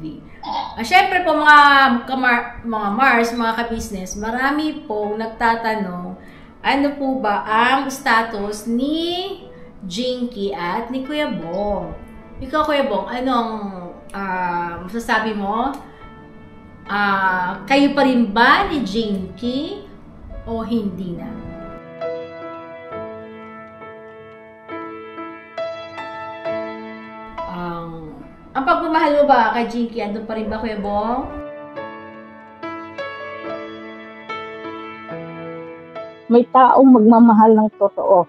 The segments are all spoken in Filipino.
LV. Syempre po mga Mars, mga ka-business, marami po nagtatanong, ano po ba ang status ni Jinky at ni Kuya Bong? Ikaw, Kuya Bong, anong masasabi mo? Kayo pa rin ba ni Jinky o hindi na? Ang pagmamahal mo ba kay Jinky, andun pa rin ba, Kuya Bong? May taong magmamahal ng totoo.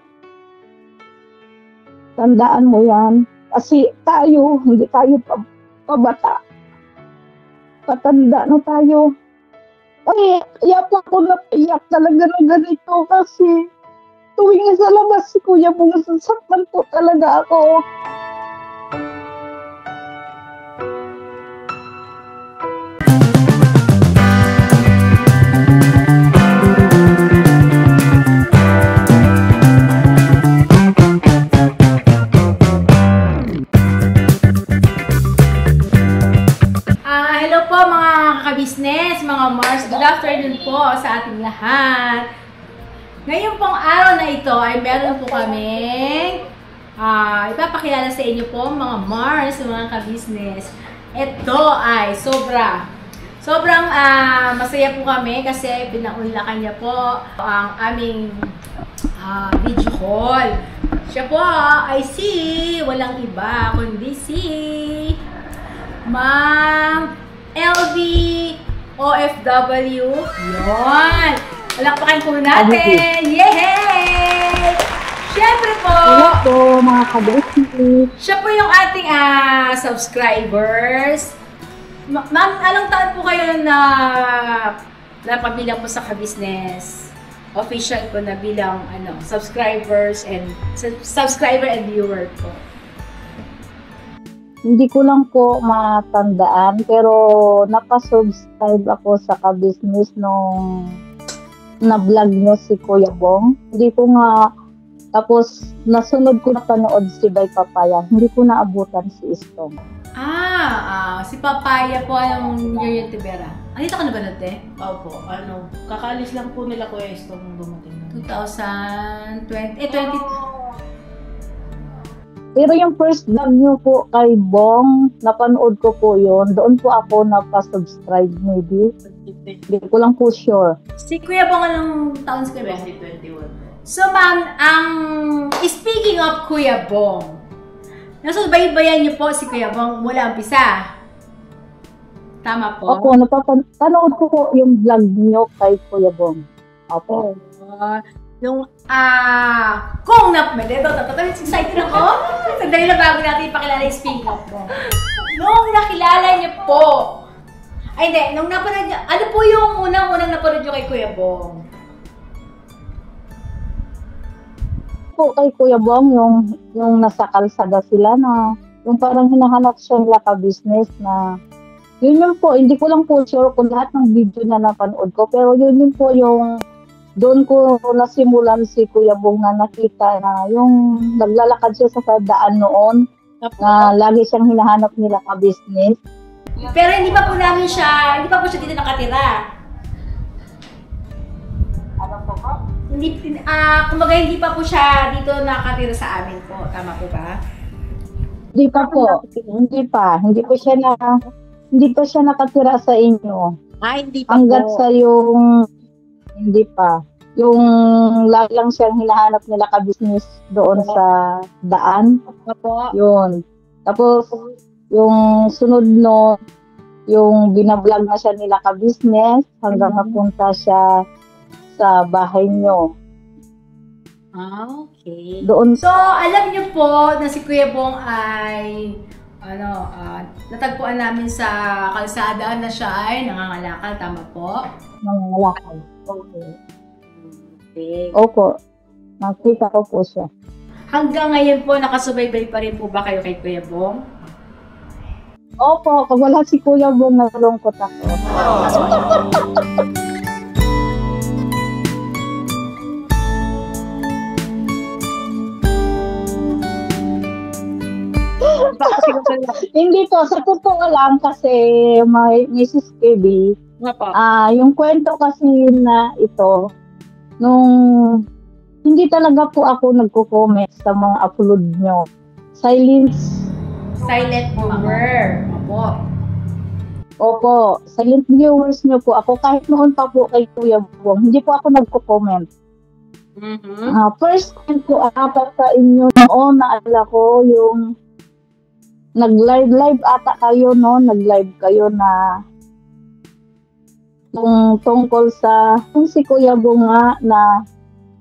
Tandaan mo yan. Kasi tayo, hindi tayo pabata. Patanda na tayo. Ay, kaya po ako napaiyak talaga ng ganito kasi tuwing sa labas si Kuya Bong, sasaktan po talaga ako. Business, mga Mars, good afternoon po sa ating lahat. Ngayon pong araw na ito ay meron po kaming ipapakilala sa inyo po mga Mars, mga ka-business. Ito ay sobrang masaya po kami kasi pinaunlakan niya po ang aming video call. Siya po ay walang iba kundi Ma'am LV OFW. Yun. Palakpakan po natin. Yay! Siyempre po. Hello po, mga ka-business. Siya po yung ating subscribers. Ma'am, anong taon po kayo na napabilang po sa ka-business? Official po na bilang subscriber and viewer po. Hindi ko lang po matandaan, pero napasubscribe ako sa ka-business nung na-vlog nyo si Kuya Bong. Hindi ko nga, tapos nasunod ko na panood si Bay Papaya. Hindi ko naabutan si Istong. Si Papaya po, anong year yung Tibera? Dito ka na ba natin? Opo, kakaalis lang po nila Kuya Istong nung dumating. 2020, Pero yung first vlog nyo po kay Bong, napanood ko po yun. Doon po ako napasubscribe maybe. Hindi ko lang po sure. Si Kuya Bong, anong taon si Kuya Bong? 2021. So ma'am, speaking of Kuya Bong, nasubaybayan niyo po si Kuya Bong mula umpisa. Tama po? Opo, napapanood ko po yung vlog nyo kay Kuya Bong. Opo. Yung, kung excited ako. Sandali na bago natin ipakilala yung speaking of mo. Nung nakilala niyo po, ay hindi, nung napanood niyo, ano po yung unang napanood niyo kay Kuya Bong? Po kay Kuya Bong, yung nasa kalsada sila na, yung parang hinahanap siya nila ka-business na, yun po, hindi ko lang po sure kung lahat ng video na napanood ko, pero yun po yung doon ko nasimulan si Kuya Bong na nakita na yung naglalakad siya sa daan noon na lagi siyang hinahanap nila ka-business. Pero hindi pa po siya dito nakatira. Ano po ba? Kumbaga hindi pa po siya dito nakatira sa amin po. Tama po ba? Hindi pa po. Hindi pa siya nakatira sa inyo. Hindi pa hanggat po. Sa yung hindi pa. Yung lang siyang hinahanap nila ka-business doon sa daan. Opo. Yun. Tapos, yung sunod no, yung binablog na siya nila ka-business hanggang napunta siya sa bahay nyo. Okay. Doon. So, alam niyo po na si Kuya Bong ay natagpuan namin sa kalsada na siya ay nangangalakal. Tama po? Nangangalakal. Okay. Opo. Nakita ko po siya. Hanggang ngayon po, nakasubaybay pa rin po ba kayo kay Kuya Bong? Opo. Pag wala si Kuya Bong, nalungkot ako. Hindi po, sa totoo lang kasi may Mrs. KB, Nga po. yung kwento kasi na ito, nung hindi talaga po ako nagko-comment sa mga upload nyo. Silence. Silent viewer. Opo. Opo, silent viewers nyo po ako. Kahit noon pa po kay Kuya Bong, hindi po ako nagko-comment. First time po ata sa inyo noon, naalala ko yung nag-live ata kayo, no? Nag-live kayo na tungkol sa kung si Kuya Bong nga na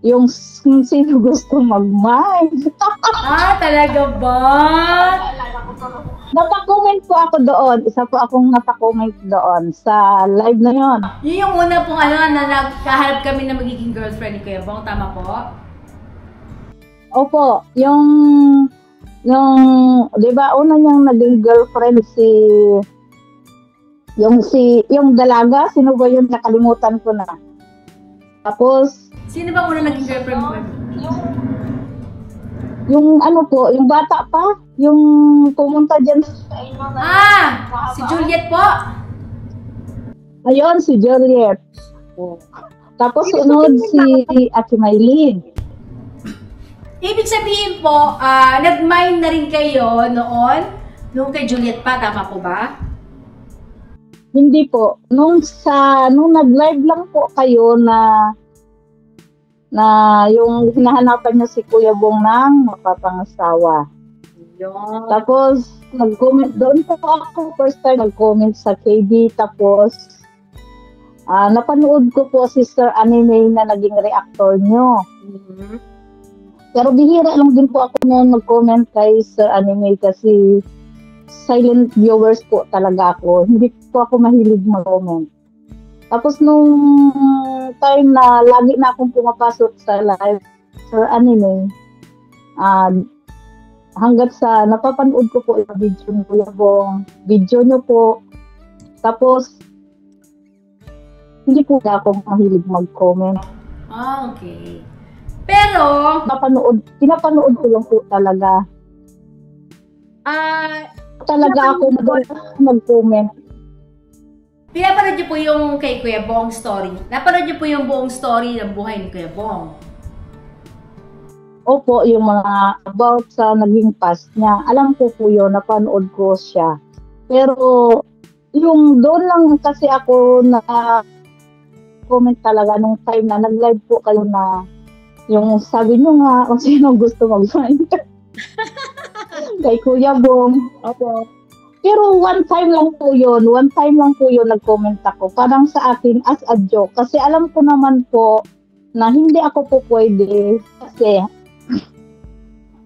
yung sino gusto mag-mind. Talaga ba? Napa-comment po ako doon. Isa po akong napa-comment doon sa live na yon. Yun yung una pong na nagkaharap kami na magiging girlfriend ni Kuya Bong. Tama po? Opo, yung di ba, una niyang naging girlfriend yung dalaga, sino ba yun? Nakalimutan ko na. Tapos, Sino ba una naging girlfriend mo? yung ano po, yung bata pa, yung pumunta dyan sa inyo na. Si Juliet po. Ayun, si Juliet. Tapos sunod si Ate Maylin. Ibig sabihin po, nag-mind na rin kayo noon? Nung kay Juliet pa, tama po ba? Hindi po. Nung nag-live lang po kayo na yung hinahanapan niya si Kuya Bong ng mapapangasawa. Yun. Tapos, nag-comment doon po ako. First time nag-comment sa KB. Tapos, napanood ko po si Sir Anime na naging reactor niyo. Mm-hmm. Pero bihira lang din po ako noon mag-comment kay Sir Anime kasi silent viewers po talaga ako. Hindi po ako mahilig mag-comment. Tapos nung time na lagi na akong pumapasok sa live Sir Anime, hanggat sa napapanood ko po yung video ni Kuya Bong, video nyo po. Tapos, hindi po ako mahilig mag-comment. Okay. Pero, pinapanood ko lang po talaga. Talaga ako mag-comment. pinapanood niyo po yung kay Kuya Bong story. Napanood niyo po yung buong story ng buhay ni Kuya Bong. Opo, yung mga about sa naging past niya. Alam ko po yun, napanood ko siya. Pero, yung doon lang kasi ako na comment talaga nung time na nag-live po kayo na yung sabi nyo nga kung sino gusto mag-find. Kay Kuya Bong. Opo. Pero one time lang po yun nag-comment ako. Parang sa akin as a joke. Kasi alam ko naman po na hindi ako po pwede. Kasi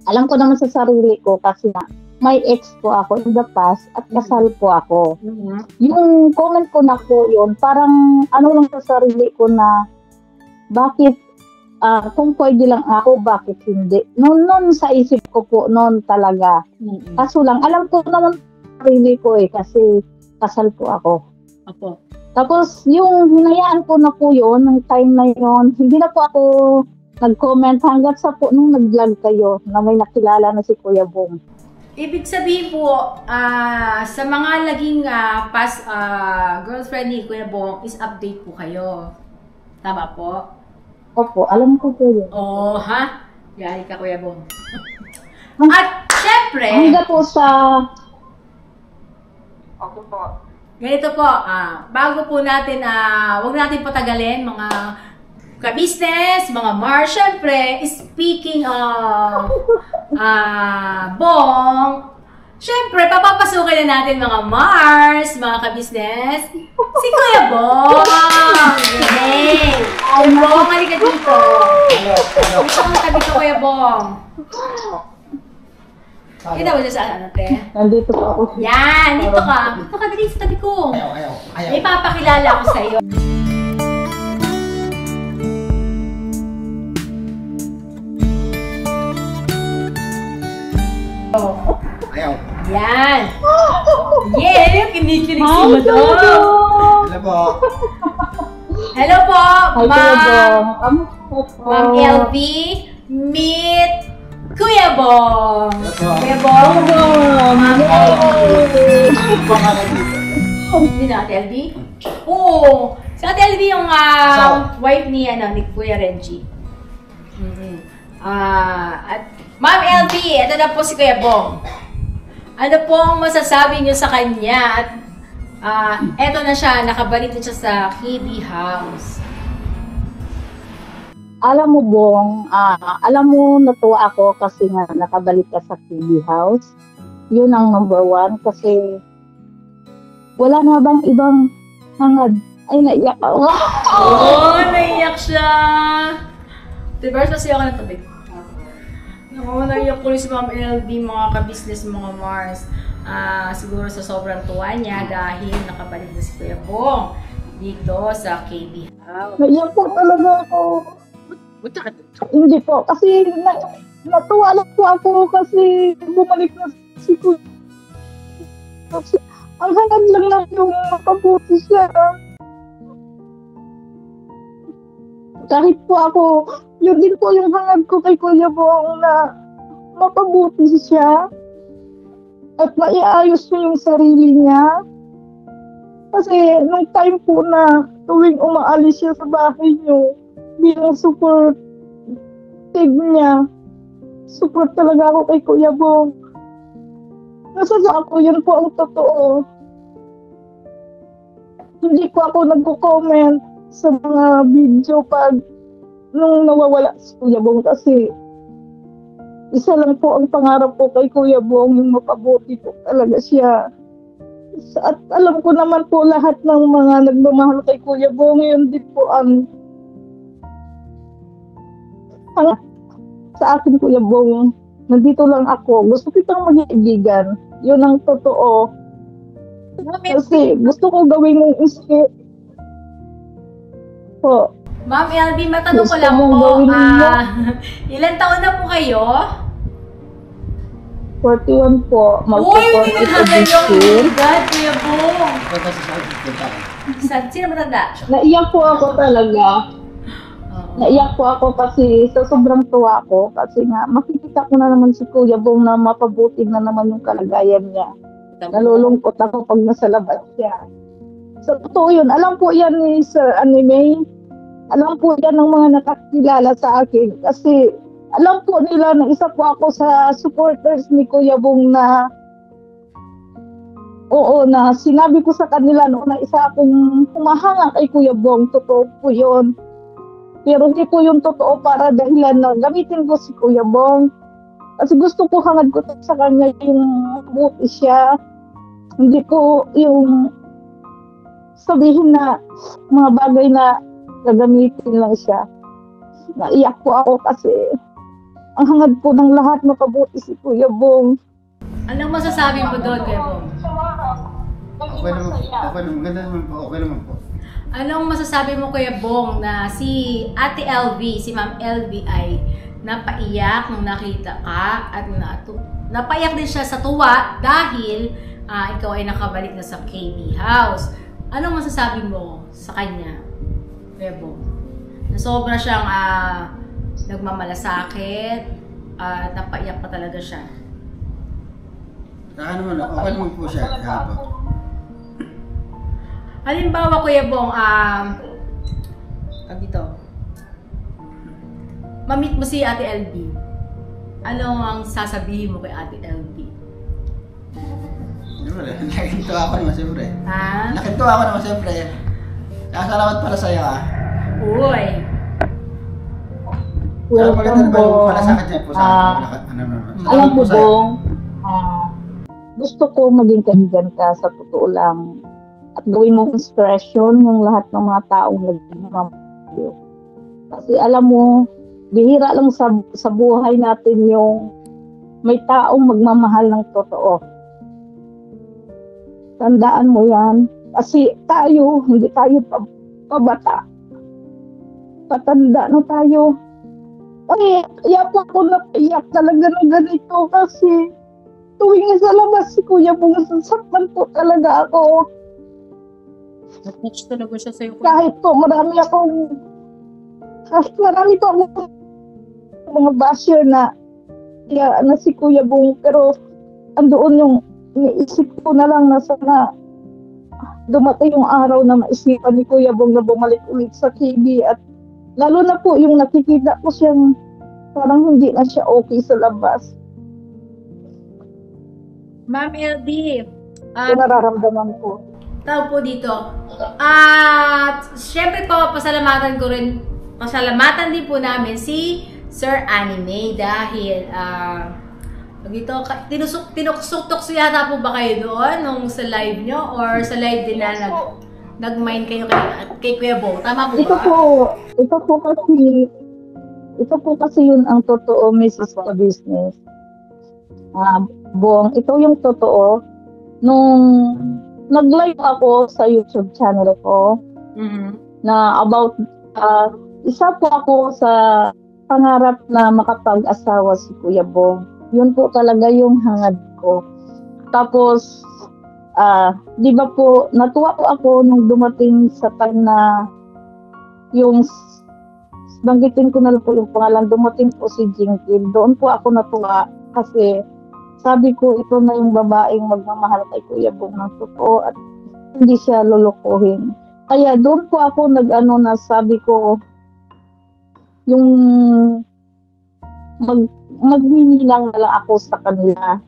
alam ko naman sa sarili ko kasi may ex po ako in the past at kasal po ako. Mm-hmm. Yung comment ko na po yun, parang ano lang sa sarili ko na bakit kung pwede lang ako, bakit hindi? Noon sa isip ko po, noon talaga. Mm-hmm. Kaso lang, alam ko naman sarili ko kasi kasal po ako. Opo. Tapos, yung hinayaan ko na po yun, ng time na yun, hindi na po ako nag-comment hanggat sa po nung nag-vlog kayo na may nakilala na si Kuya Bong. Ibig sabihin po, sa mga naging past girlfriend ni Kuya Bong is update po kayo. Tama po? Opo, alam ko po yun. Oh, ha? Yari ka, Kuya Bong. At syempre, hanggang po sa... Ako po. ganito po, bago po natin, huwag natin patagalin, mga ka-business, mga Mars, syempre, speaking of Bong, syempre, papapasukin na natin mga Mars, mga ka-business, si Kuya Bong! Yay! Kuya Bong, halika dito. Dito ang tabi ko, Kuya Bong. Kita mo siya sa ano, te? Nandito po ako. Yan, dito ka. Dito ka, dali sa tabi ko. Ayaw. May papakilala ako sa'yo. Ayaw. Yan. Yeah, kinikilig si Hi, Madam. Hello po. Hello po, Hi, Kuya Ma'am. Bong. Kamusta po? Ma'am LV. Meet Kuya Bong! Ito. Kuya Bong! Ma'am Pangalan dito. Hindi na, Ate LB? Oo! Si Ate LB yung wife ni Kuya Renji. At Ma'am LB, ito na po si Kuya Bong. Ano po ang masasabi niyo sa kanya? At eto na siya, nakabalik na siya sa KB House. Alam mo, Bong, alam mo, natuwa ako kasi nga nakabalik ka sa KB House. Yun ang number one kasi wala na bang ibang hangad. Ay, naiyak ako. Oh, naiyak siya! Diverse kasi ako ng tubig. Oo, naiyak ko rin si Ma'am LB, mga ka-business, mga Mars. Siguro sa sobrang tuwa niya dahil nakabalik na si Kuya Bong dito sa KB House. Naiyak po talaga ako. Hindi po, kasi natuwa lang po ako kasi bumalik na si Kuya. Kasi ang hangad lang lang yung makabuti siya. Kahit po ako, yun din po yung hangad ko kay Kuya Bong na mapabuti siya at maiayos niya yung sarili niya. Kasi nung time po na tuwing umaalis siya sa bahay niyo, bilang supportive niya, support talaga ako kay Kuya Bong. Nasasa ako, yun po ang totoo. Hindi po ako nagko-comment sa mga video pag nung nawawala si Kuya Bong kasi isa lang po ang pangarap ko kay Kuya Bong, yung mapabuti po talaga siya. At alam ko naman po lahat ng mga nagmamahal kay Kuya Bong, yun din po ang sa akin, Kuya Bong. Nandito lang ako. Gusto kitang mag-iibigan. Yun ang totoo. Kasi gusto ko gawin mong isip po. Ma'am LB, matanong ko Gusto lang mong po, gawin mo? ilan taon na po kayo? 41 po. Uy, hindi Magpo-40 na this kayo! year. God, Kuya Bong! Ito kasi sa akin punta. Sino matanda? Naiyak po ako talaga. Oo. Naiyak po ako kasi sa sobrang tuwa ko. Kasi nga, makikita ko na naman si Kuya Bong na mapabuti na naman yung kalagayan niya. Nalulungkot ako pag nasa labas siya. Sa totoo yun, alam po yan ni Sir Anime. Alam po yan ng mga nakakilala sa akin. Kasi alam po nila na isa po ako sa supporters ni Kuya Bong na oo, na sinabi ko sa kanila noon na isa akong humahanga kay Kuya Bong. Totoo po yun. Pero hindi po yung totoo para dahilan na gamitin ko si Kuya Bong. Kasi gusto ko hangad ko sa kanya yung buti siya. Hindi ko yung sabihin na mga bagay na gagamitin lang siya. Naiyak po ako kasi ang hangad po ng lahat makabuti si Kuya Bong. Anong masasabi mo doon, Kuya Bong? Okay naman, maganda naman po, okay naman po. Anong masasabi mo, Kuya Bong, na si Ate LV, si Ma'am LV ay napaiyak nung nakita ka at napaiyak din siya sa tuwa dahil ikaw ay nakabalik na sa KB House. Anong masasabi mo sa kanya, Kuya Bong? Na sobra siyang nagmamalasakit at napaiyak pa talaga siya. Saka naman, okay naman po siya. Kaya po. Halimbawa, Kuya Bong, dito, ma-meet mo si Ate LB. Ano ang sasabihin mo kay Ate LB? Siyempre, nakintuwa ako naman siyempre. Ha? Nakintuwa ako naman siyempre. Salamat pala sa'yo Uy! Pero maganda naman yung malasakit niya po sa akin. Alam mo, Bong, gusto ko maging kaibigan ka sa totoo lang. At gawin mong inspiration yung lahat ng mga taong nagmamahal. Kasi alam mo, bihira lang sa buhay natin yung may taong magmamahal ng totoo. Tandaan mo yan. Kasi tayo, hindi tayo pabata. Patanda na tayo. Ay, kaya po ako napaiyak talaga ng ganito kasi tuwing sa labas si Kuya Bong, sasaktan po talaga ako. Nag-touch talaga siya sa'yo. Kahit po marami po akong mga basher na kaya na si Kuya Bong, pero andoon yung iniisip ko na lang na sana dumating yung araw na maisipan ni Kuya Bong na bumalik ulit sa KB, at lalo na po yung nakikita ko siyang parang hindi na siya okay sa labas. Ma'am LB, Yung nararamdaman ko. tawag po dito. At syempre po, pasalamatan din po namin si Sir Anime dahil dito, tinuktok yata po ba kayo doon nung sa live nyo or sa live din na nag-mind kayo kay Kuya Bong? Tama po ba? Ito po kasi yun ang totoo, Mrs. Ka Business. Bong, ito yung totoo. Nung nag-live ako sa YouTube channel ko, na about, isa po ako sa pangarap na makapag-asawa si Kuya Bong. Yun po talaga yung hangad ko. Tapos, di ba po, natuwa po ako nung dumating sa time na yung, banggitin ko na lang po yung pangalan, dumating po si Jinky. Doon po ako natuwa kasi sabi ko, ito na yung babaeng magmamahal kay Kuya Bong ng totoo at hindi siya lulukuhin. Kaya doon po ako na sabi ko, yung magminilang na lang ako sa kanila.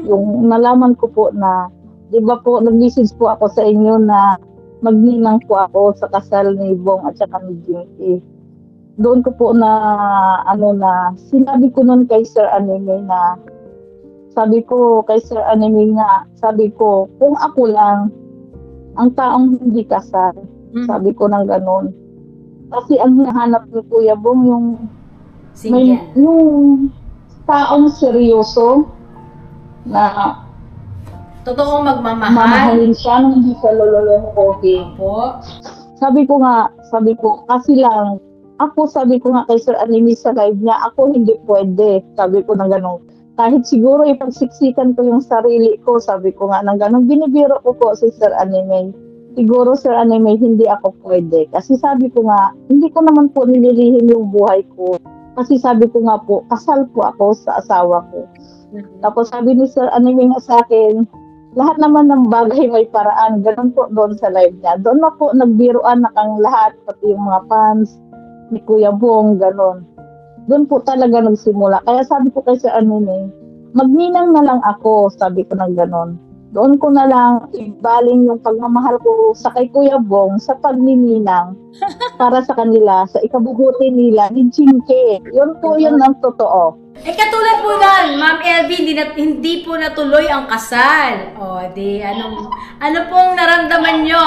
Yung nalaman ko po na, di ba po, nag-message po ako sa inyo na magninang po ako sa kasal ni Bong at saka ni Jinky. Doon ko po na, sinabi ko nun kay Sir Anime na, sabi ko kay Sir Anime nga, sabi ko, kung ako lang, ang taong hindi kasal, sabi ko ng ganun. Kasi ang hinahanap ni Kuya Bong yung yung taong seryoso na totoong magmamahal. Mamahalin siya nung hindi siya lololokohin. Po. Sabi ko, kasi lang, sabi ko nga kay Sir Anime sa live niya, ako hindi pwede. Sabi ko ng ganun. Kahit siguro ipagsiksikan ko yung sarili ko, sabi ko nga ng ganun. Binibiro ko po si Sir Anime. Siguro Sir Anime, hindi ako pwede. Kasi sabi ko nga, hindi ko naman po nililihim yung buhay ko. Kasi sabi ko nga po, kasal po ako sa asawa ko. Tapos sabi ni Sir Anime nga sa akin, lahat naman ng bagay may paraan. Ganun po doon sa live niya. Doon na po nagbiruan na kang lahat, pati yung mga fans ni Kuya Bong, ganun. Doon po talaga nagsimula. Kaya sabi ko kay Sir Anime, magninang na lang ako, sabi ko ng ganun. Doon ko na lang ibaling yung pagmamahal ko sa kay Kuya Bong sa pagnininang para sa kanila, sa ikabubuti nila ni Jinky. Yun po yun ang totoo. Katulad po nun, Ma'am LB, hindi po natuloy ang kasal. O, ano pong naramdaman nyo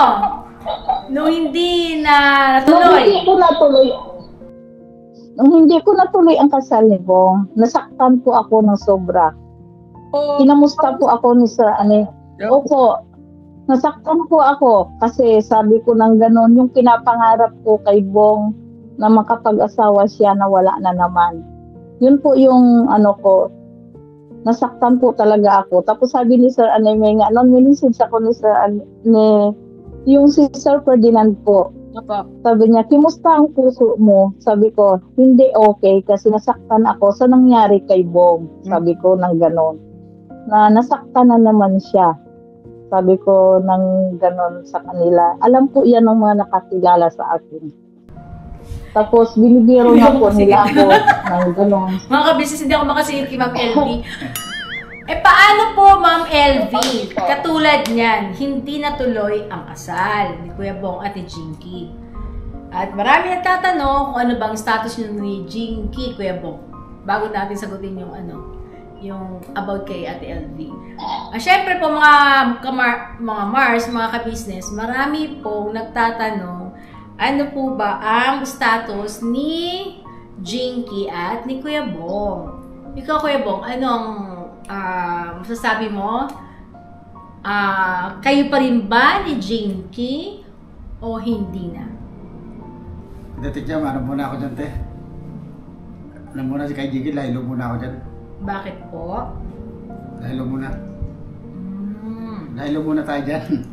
nung hindi na natuloy? Nung hindi ko natuloy ang kasal ni Bong, nasaktan po ako ng sobra. Kinamusta po ako ni Sir Anime. Opo, nasaktan po ako kasi sabi ko ng gano'n, yung pinapangarap ko kay Bong na makapag-asawa siya na wala na naman. Yun po yung nasaktan po talaga ako. Tapos sabi ni Sir Anime nga, message ako ni Sir Anime, yung si Sir Ferdinand po. Sabi niya, kimusta ang puso mo? Sabi ko, hindi okay kasi nasaktan ako sa nangyari kay Bong. Sabi ko ng gano'n. Na nasaktan na naman siya. Sabi ko ng ganon sa kanila. Alam po yan ng mga nakakilala sa akin. Tapos binibiro na po nila ako ng ganon. Mga kabisnes, hindi ako makasingit kay Ma'am LV. Paano po, Ma'am LV? Katulad niyan, hindi natuloy ang kasal ni Kuya Bong at ni Jinky. At marami nagtatanong kung ano bang status ni Jinky, Kuya Bong. Bago natin sagutin yung yung about kay Ate LV. Syempre po mga Mars, mga ka-business, marami pong nagtatanong ano po ba ang status ni Jinky at ni Kuya Bong. Ikaw, Kuya Bong, anong masasabi mo? Kayo pa rin ba ni Jinky o hindi na? Dati dyan, ano muna ako dyan, te? Ano muna si kay Jinky, lahilo muna ako dyan. Bakit po? Lahilo muna. Lahilo muna tayo dyan.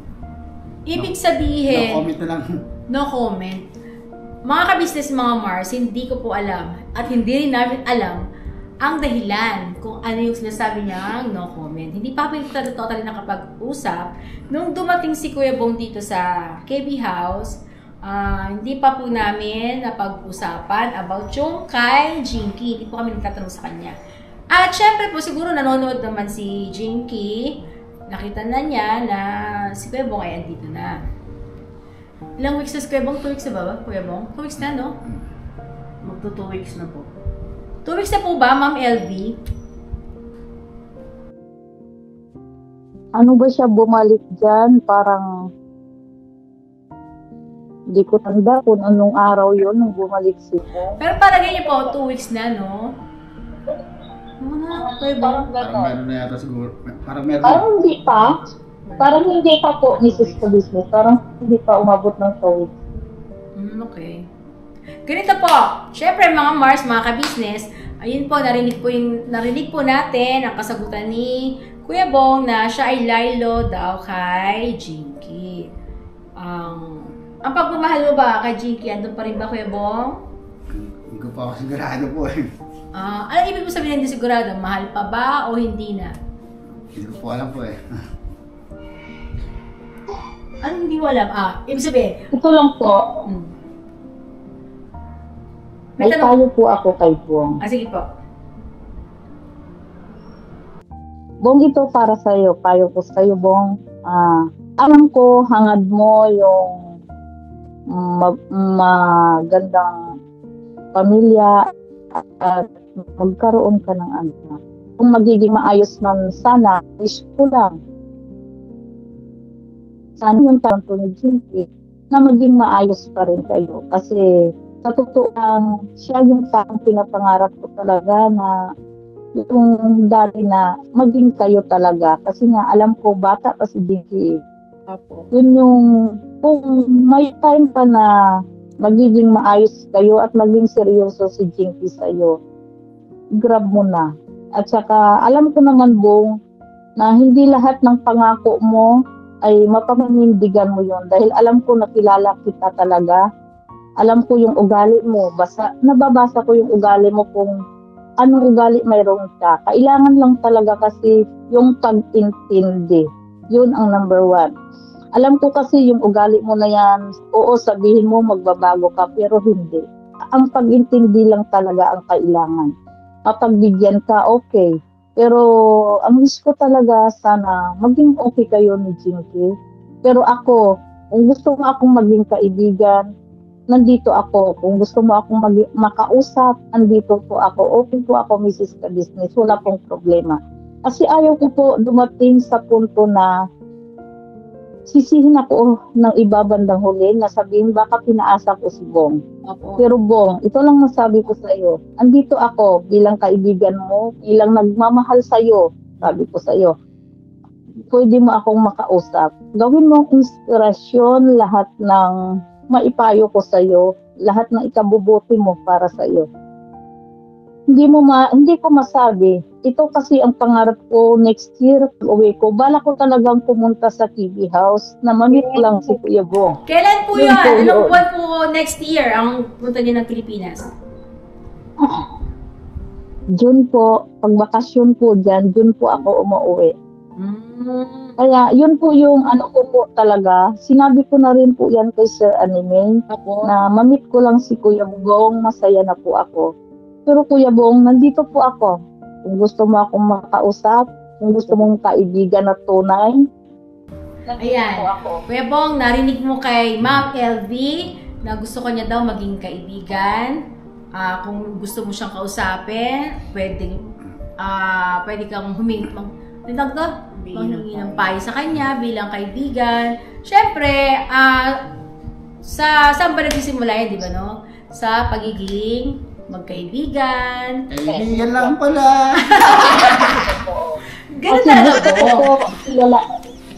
Ibig sabihin... No comment na lang. No comment. Mga ka-business, mga Mars, hindi ko po alam at hindi rin namin alam ang dahilan kung ano yung sinasabi niyang no comment. Hindi pa kami totally nakapag-usap. Nung dumating si Kuya Bong dito sa KB House, hindi pa po namin napag-usapan about yung kay Jinky. Hindi po kami nagtatanong sa kanya. At syempre po, siguro nanonood naman si Jinky. Nakita na niya na si Kuya Bong ay andito na. Ilang weeks na si Kuya Bong? 2 weeks na ba, Kuya Bong? 2 weeks na, no? Magto 2 weeks na po. 2 weeks na po ba, Ma'am LV? Ano ba siya bumalik dyan? Parang hindi ko tanda kung anong araw yon nung bumalik siya. Pero palagay niyo po, 2 weeks na, no? Ano na, Kuya Bong? Parang meron na yata siguro. Parang meron. Parang hindi pa. Parang hindi pa po, Mrs. Ka Business. Parang hindi pa umabot ng 2 weeks. Okay. Ganito po, syempre mga Mars, mga ka-business, ayun po, narinig po natin ang kasagutan ni Kuya Bong na siya ay laylo daw kay Jinky. Ang pagmamahal mo ba kay Jinky, andun pa rin ba, Kuya Bong? Hindi ko pa ako sigurado po eh. Ano ibig mo sabihin hindi sigurado? Mahal pa ba o hindi na? Hindi ko po alam po eh. Ano hindi mo alam? Ibig sabihin, Ito lang po. May May tanong. payo po ako kay Bong. Sige po. Bong, ito para sa'yo. Payo ko sa'yo, Bong. Alam ko, hangad mo yung magandang pamilya at magkaroon ka ng anak. Kung magiging maayos man sana, wish ko lang. Sana yung tanto ni Jinky na maging maayos pa rin kayo. Kasi sa totoo lang, siya yung taong pinapangarap ko talaga na yung dati na maging kayo talaga. Kasi nga, alam ko, bata pa si Jinky. Yun yung, kung may time pa na magiging maayos kayo at maging seryoso si Jinky sa'yo, grab mo na. At saka, alam ko naman, Bong, na hindi lahat ng pangako mo ay mapamanindigan mo yon dahil alam ko nakilala kita talaga. Alam ko yung ugali mo. Nababasa ko yung ugali mo kung anong ugali mayroon ka. Kailangan lang talaga kasi yung pag-intindi. Yun ang number 1. Alam ko kasi yung ugali mo na yan, oo, sabihin mo magbabago ka, pero hindi. Ang pag-intindi lang talaga ang kailangan. Mapagbigyan ka, okay. Pero ang wish ko talaga sana maging okay kayo ni Jinky. Pero ako, kung gusto mo akong maging kaibigan, nandito ako. Kung gusto mo akong makausap, nandito po ako. Open po ako, Mrs. Ka Business. Wala pong problema. Kasi ayaw ko po dumating sa punto na sisihin ako ng iba bandang huli na sabihin baka pinaasa ko si Bong. Pero Bong, ito lang nasabi ko sa iyo. Andito ako bilang kaibigan mo, bilang nagmamahal sa iyo. Sabi ko sa iyo, pwede mo akong makausap. Gawin mong inspirasyon lahat ng maipayo ko sa iyo, lahat ng ikabubuti mo para sa iyo. Hindi ko masabi. Ito kasi ang pangarap ko next year, uwi ko. Bala ko talagang pumunta sa TV House na mamit lang si Kuya Bong. Kailan po Yun yun? po Anong yun. buwan po next year ang punta niyo ng Pilipinas? June po, pag bakasyon po dyan, June po ako umuwi. Kaya yun po yung ano ko po talaga. Sinabi ko na rin po yan kay Sir Anime na mamit ko lang si Kuya Bong, masaya na po ako. Pero Kuya Bong, nandito po ako. Kung gusto mo akong makausap, kung gusto mong kaibigan na tunay, Ayan. Kuya Bong, narinig mo kay Ma'am LV na gusto ko niya daw maging kaibigan. Kung gusto mo siyang kausapin, pwede kang humingi ng payo sa kanya bilang kaibigan. Siyempre, saan ba nagsisimula yan, di ba, no? Sa pagiging magkaibigan. Kaibigan lang pala. Ganun kasi talaga po.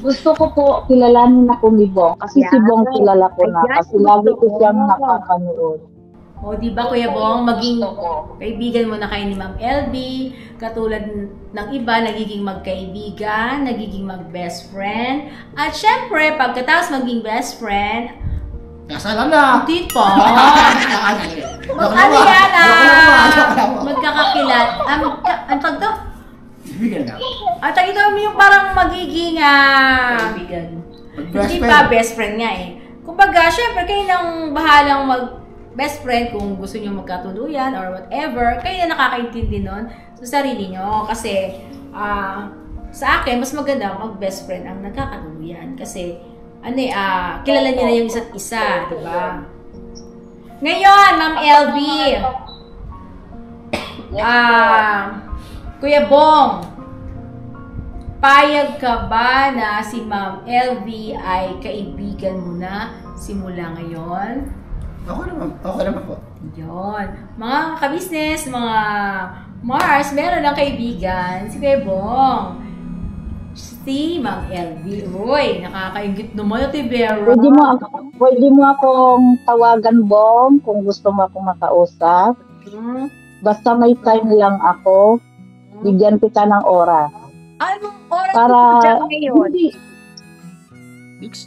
gusto ko po kilalanin ako ni Bong. Kasi si Bong kilala ko na. Kasi lagi ko siyang nakakanood. O, di ba, Kuya Bong, maging kaibigan mo na kayo ni Ma'am LB, katulad ng iba, nagiging magkaibigan, nagiging mag-best friend. At syempre, pagkatapos maging best friend, Kasalan na. Hindi pa. Joke Ano lang yan Joke lang magkakakilat. Ang tag to? Bigyan na. Ang tag ito yung parang magiging Kaibigan. hindi pa best friend nga eh. Kumbaga, syempre kayo nang bahalang best friend kung gusto niyo magkatuluyan or whatever. Kayo na nakakaintindi nun sa sarili nyo. Kasi, sa akin, mas maganda mag-best friend ang nagkakatuluyan. Kasi, kilala niyo na yung isa't isa, di ba? Ngayon, Ma'am LB, Kuya Bong, payag ka ba na si Ma'am LB ay kaibigan mo na simula ngayon? Okay naman po. Yun. Mga kabisnes, mga Mars, meron ng kaibigan, si Kuya Bong. Si Ma'am LB. Uy, nakakaingit naman ito, Vera. Pwede mo akong tawagan, Bong, kung gusto mo akong makausap. Basta may time lang ako, bigyan kita ng oras. Anong oras Para, po dyan ngayon? hindi.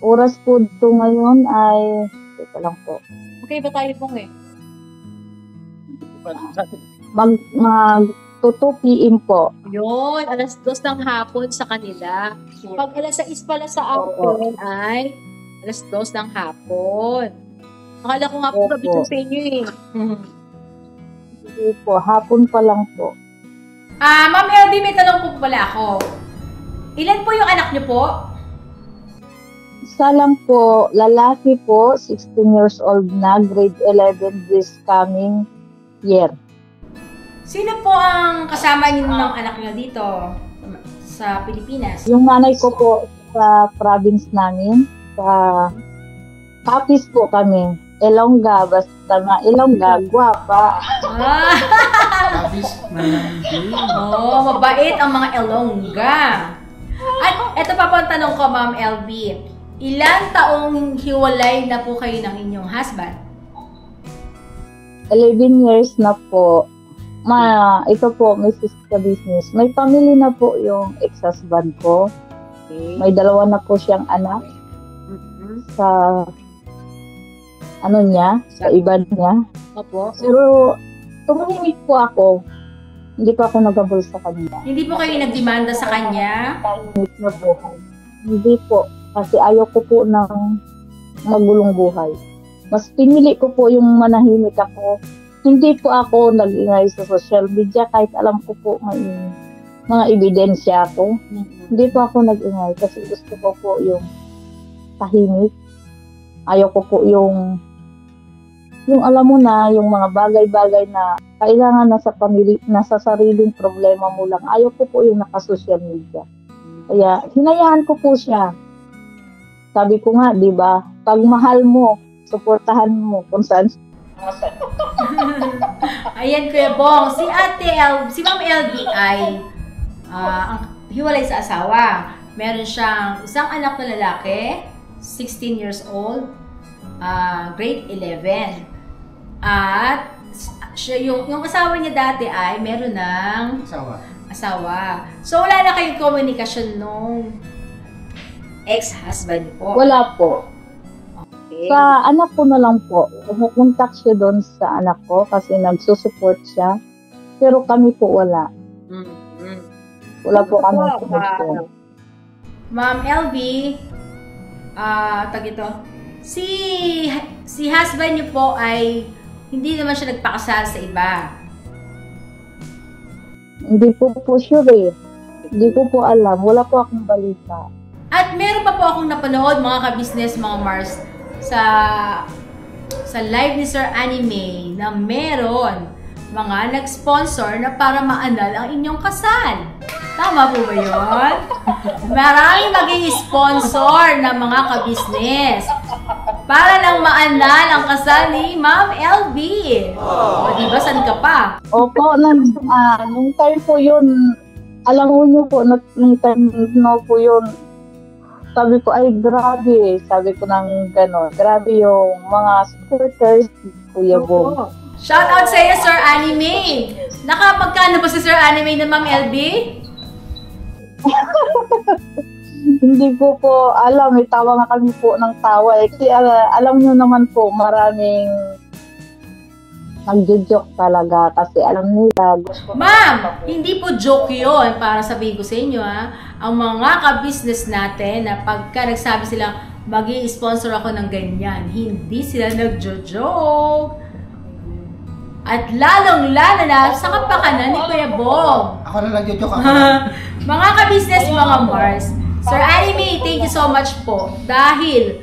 Oras po ito ngayon ay, ito lang po. Okay ba tayo pong eh? Mag 2 p.m. po. Yun, alas 2 ng hapon sa kanila. Pag alas 6 pala sa akin ay alas 2 ng hapon. Akala ko nga po gabi Opo. sa inyo eh. Hindi po, hapon pa lang po. Ma'am LB, may tanong po pala ako. Ilan po yung anak niyo po? Isa lang po, lalaki po, 16 years old na, grade 11 this coming year. Sino po ang kasama niyo ng anak niyo dito sa Pilipinas? Yung nanay ko po sa province namin, sa Capiz po kami. Ilongga, basta nga Ilongga, guwapa. Tapos, Mabait ang mga Ilongga. At eto pa po ang tanong ko, Ma'am LB. Ilan taong hiwalay na po kayo ng inyong husband? 11 years na po. Ito po, Mrs. Ka-Business. May family na po yung ex-husband ko. Okay. May 2 na po siyang anak sa sa iba niya. Opo. Pero tumahimik po ako. Hindi pa ako nagabol sa kanya. Hindi po kayo nagdemanda sa kanya? Tahimik na buhay. Hindi po. Kasi ayaw ko po ng magulong buhay. Mas pinili ko po yung manahimik ako. Hindi po ako nag-ingay sa social media kahit alam ko po may mga ebidensya ako. Hindi po ako nag-ingay kasi gusto ko po yung tahimik. Ayaw ko po yung alam mo na, yung mga bagay-bagay na kailangan nasa sariling problema mo lang. Ayaw ko po yung naka-social media. Kaya, hinayaan ko po siya. Sabi ko nga, di ba, pag mahal mo, suportahan mo kung saan. Ayan, Kuya Bong. Si Ma'am LB ay hiwalay sa asawa. Meron siyang isang anak na lalaki, 16 years old, grade 11. At siya, yung asawa niya dati ay meron ng asawa. So, wala na kayong komunikasyon nung ex-husband po? Wala po. Okay. Sa anak ko na lang po. Kumukontak siya doon sa anak ko kasi nagsusupport siya. Pero kami po wala. Wala po kami connection. Ma'am LB, si husband niyo po ay hindi naman siya nagpakasal sa iba. Hindi po sure eh. Hindi ko po alam. Wala po akong balita. At meron pa po akong napanood, mga ka-business, mga Mars, sa live ni Sir Anime na meron mga nag-sponsor na para maanal ang inyong kasal. Tama po ba yun? Maraming maging sponsor na mga ka-business para lang maanal ang kasal ni Ma'am LB. O, diba, saan ka pa? Opo, nung time po yun, alam mo nyo po, nung time po yun, sabi ko, ay grabe. Sabi ko ng gano'n, grabe yung mga supporters, Kuya Bong. Shout out sa iyo, Sir Anime. Nakapagkano ba si Sir Anime ng Ma'am LB? Hindi po alam, may tawa nga kami po ng tawa. Kasi alam nyo naman po, maraming nagjo-joke talaga kasi alam nila gusto Ma'am, hindi po joke yun para sabihin ko sa inyo ang mga ka-business natin na pagka nagsabi sila magi-sponsor ako ng ganyan, hindi sila nagjo-joke. At lalong-lalo na sa kapakanan ni Kuya Bong. Ako na lang joke ako. Mga ka-business, mga Mars. Sir Anime, thank you so much po. Dahil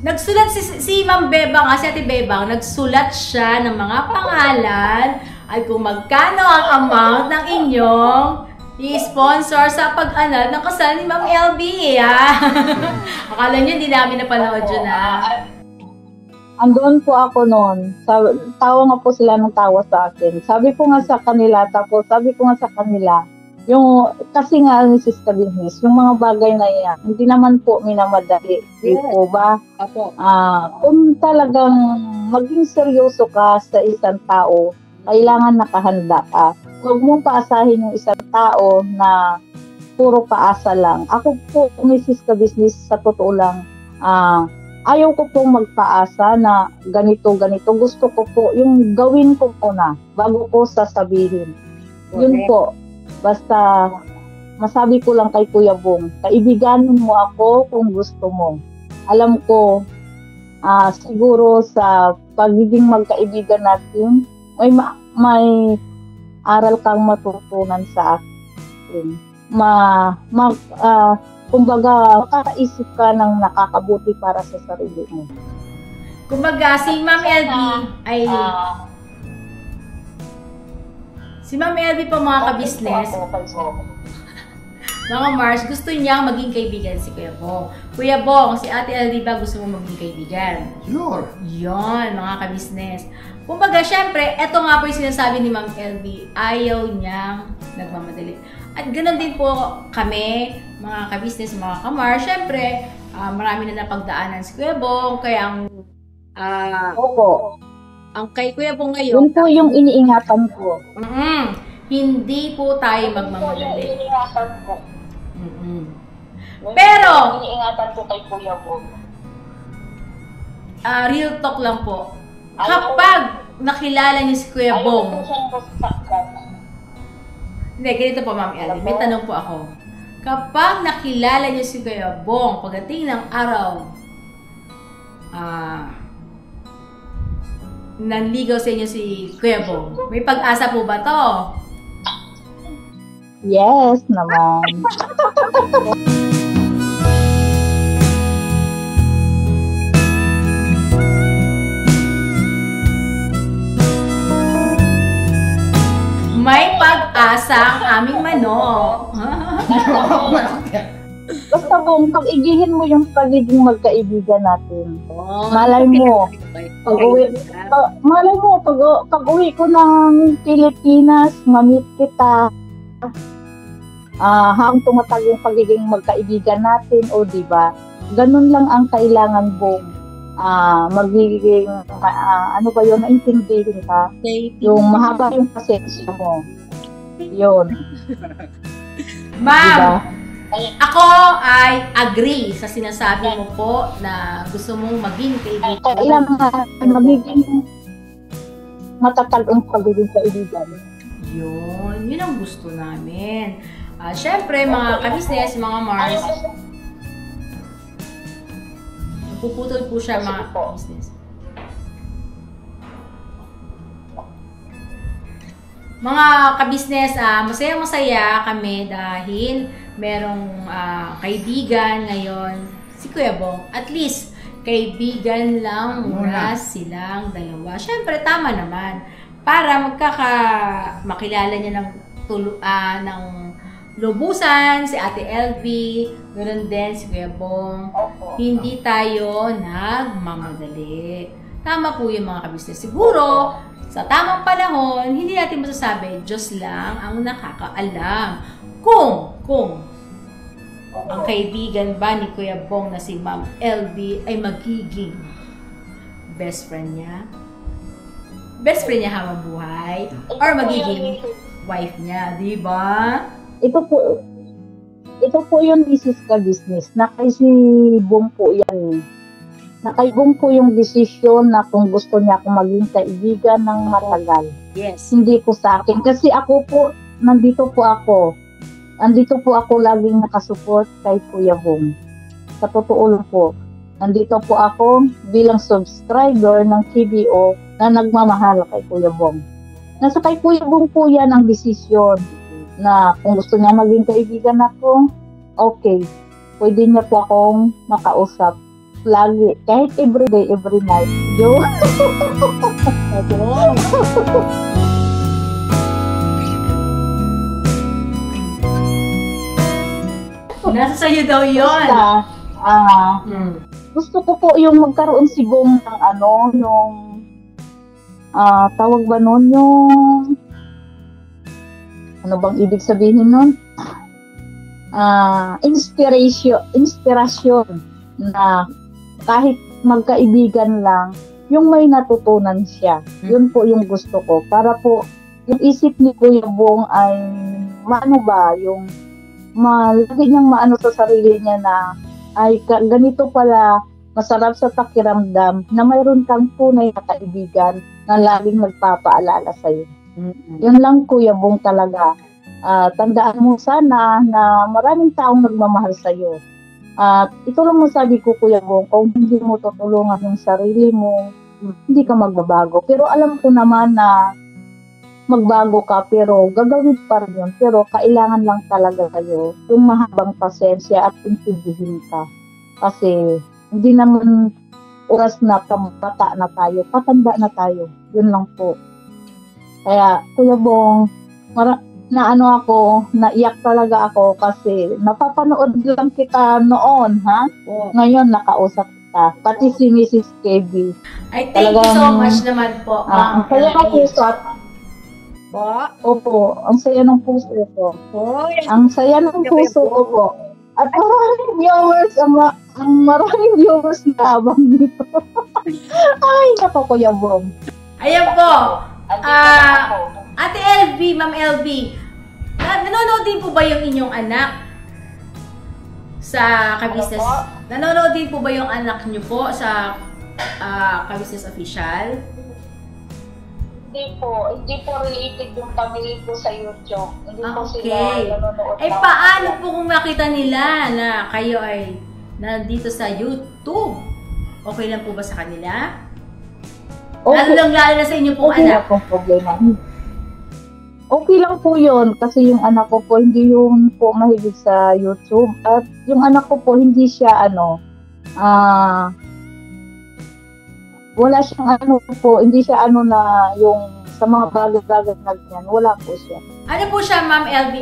nagsulat si Ma'am Bebang, si Ate Bebang, nagsulat siya ng mga pangalan at kung magkano ang amount ng inyong i-sponsor sa pag-anal ng kasal ni Ma'am LB. Akala nyo, hindi namin napanood yun Andoon po ako noon. Tawa nga po sila ng tawa sa akin. Sabi ko nga sa kanila, kasi nga ni Sister Business, yung mga bagay na yan, hindi naman po minamadali. Di po ba? Kung talagang maging seryoso ka sa isang tao, kailangan nakahanda ka. Huwag mong paasahin yung isang tao na puro paasa lang. Ako po, ni Sister Business, sa totoo lang, ayaw ko pong magpaasa na ganito. Gusto ko po, yung gawin ko po na, bago ko sasabihin. Yun po. Basta, masabi ko lang kay Kuya Bong, kaibiganin mo ako kung gusto mo. Alam ko, siguro sa pagiging magkaibigan natin, may aral kang matutunan sa akin. Kumbaga, kakaisip ka ng nakakabuti para sa sarili mo. Kumbaga, si Ma'am LB ay... Si Ma'am LB po mga ka-business, mga Mars, gusto niya maging kaibigan si Kuya Bong. Kuya Bong, si Ate LB ba gusto mo maging kaibigan? Sure. Yon, mga ka-business. Kumbaga, syempre, eto nga po yung sinasabi ni Ma'am LB, ayaw niyang nagmamadali. At ganoon din po kami, mga ka-business, mga ka-Mars. Syempre, marami na napagdaanan si Kuya Bong, kaya Opo. ang kay Kuya Bong ngayon, Yun po yung iniingatan ko. hindi po tayo magmamadali. Pero, iniingatan ko kay Kuya Bong. real talk lang po. Kapag nakilala niyo si Kuya Bong, hindi, ganito po Ma'am Ellie, may tanong po ako. Kapag nakilala niyo si Kuya Bong, pagdating ng araw, nanligaw sa inyo si Kuya Bong, may pag-asa po ba to? Yes naman. May pag-asa ang aming manok. Basta Bong, pag-igihin mo yung pagiging magkaibigan natin. Malay mo, pag-uwi ko ng Pilipinas, ma-meet kita. Hanggang tumatag yung pagiging magkaibigan natin, o diba? Ganun lang ang kailangan, Bong. Magiging, ano ba yun, naintindihin ka? Yung mahaba yung pasensya mo. Yun. Ma'am, Diba? ako ay agree sa sinasabi mo po na gusto mong maging kaibigan. Kailangan magiging matatag ang pagiging kaibigan. Yun ang gusto namin. Syempre, mga ka-business, mga Mars, puputol po siya mga business. Mga ka-business, masaya-masaya kami dahil merong kaibigan ngayon, si Kuya Bong. At least, kaibigan lang muna silang dalawa. Syempre, tama naman. Para makilala niya ng lubusan, si Ate LB, ganoon din si Kuya Bong. Hindi tayo nagmamadali. Tama po yung mga ka-business. Siguro, sa tamang panahon, hindi natin masasabi, Diyos lang ang nakakaalam. Kung ang kaibigan ba ni Kuya Bong na si Ma'am LB ay magiging best friend niya? Best friend niya habang buhay? Or magiging wife niya, di ba? Ito po, ito po yung business ka business. Nakay si Bong po yan. Nakay Bong po yung desisyon na kung gusto niya akong maging kaibigan ng matagal. Yes. Hindi po sa akin. Kasi ako po, nandito po ako. Andito po ako laging nakasupport kay Kuya Bong. Sa totoo lang po. Nandito po ako bilang subscriber ng KBO na nagmamahal kay Kuya Bong. Nasa kay Kuya Bong po yan ang desisyon na kung gusto niya maging kaibigan ako, okay. Pwede niya po akong makausap lagi. Kahit every day, every night. Yo! Nasa sa'yo daw yun. Gusto ko po yung magkaroon si Bong ng yung tawag ba nun yung ano bang ibig sabihin nun? Inspirasyon na kahit magkaibigan lang, yung may natutunan siya. Yun po yung gusto ko. Para po, yung isip ni Kuya Bong ay yung lagi niyang maano sa sarili niya na ay ganito pala masarap sa pakiramdam na mayroon kang tunay na kaibigan na laging nagpapaalala sa'yo. Yun lang Kuya Bong talaga. Tandaan mo sana na maraming taong nagmamahal sa'yo. At ito lang masabi ko Kuya Bong, kung hindi mo tutulungan yung sarili mo, hindi ka magbabago. Pero alam ko naman na magbago ka pero gagawin pa rin yun. Pero kailangan lang talaga kayo yung mahabang pasensya at intindihin ka. Kasi hindi naman oras na bata na tayo, patanda na tayo. Yun lang po. Kaya Kuya Bong, naiyak talaga ako kasi napapanood lang kita noon, ha? Ngayon nakausap kita. Pati si Mrs. KB. Ay, thank you so much naman po. Ang saya ng puso. Opo, ang saya ng puso ko. Ang saya ng puso ko po. At maraming viewers, ang maraming viewers na abang dito. Ay, nako Kuya Bong. Ayan po. Ate LB, Ma'am LB, nanonood din po ba yung inyong anak sa Ka-Business? Nanonood din po ba yung anak niyo po sa Ka-Business Official? Hindi po related yung family ko sa YouTube. Hindi po sila Okay. nanonood. Paano po kung makita nila na kayo ay nandito sa YouTube? Okay lang po ba sa kanila? Lalo na sa inyo pong anak. Okay lang po problema. Okay lang po yun kasi yung anak ko po hindi yun po mahilig sa YouTube at yung anak ko po hindi siya wala siyang hindi siya na yung sa mga bagay-bagay na ganyan, wala po siya. Ano po siya, Ma'am LB?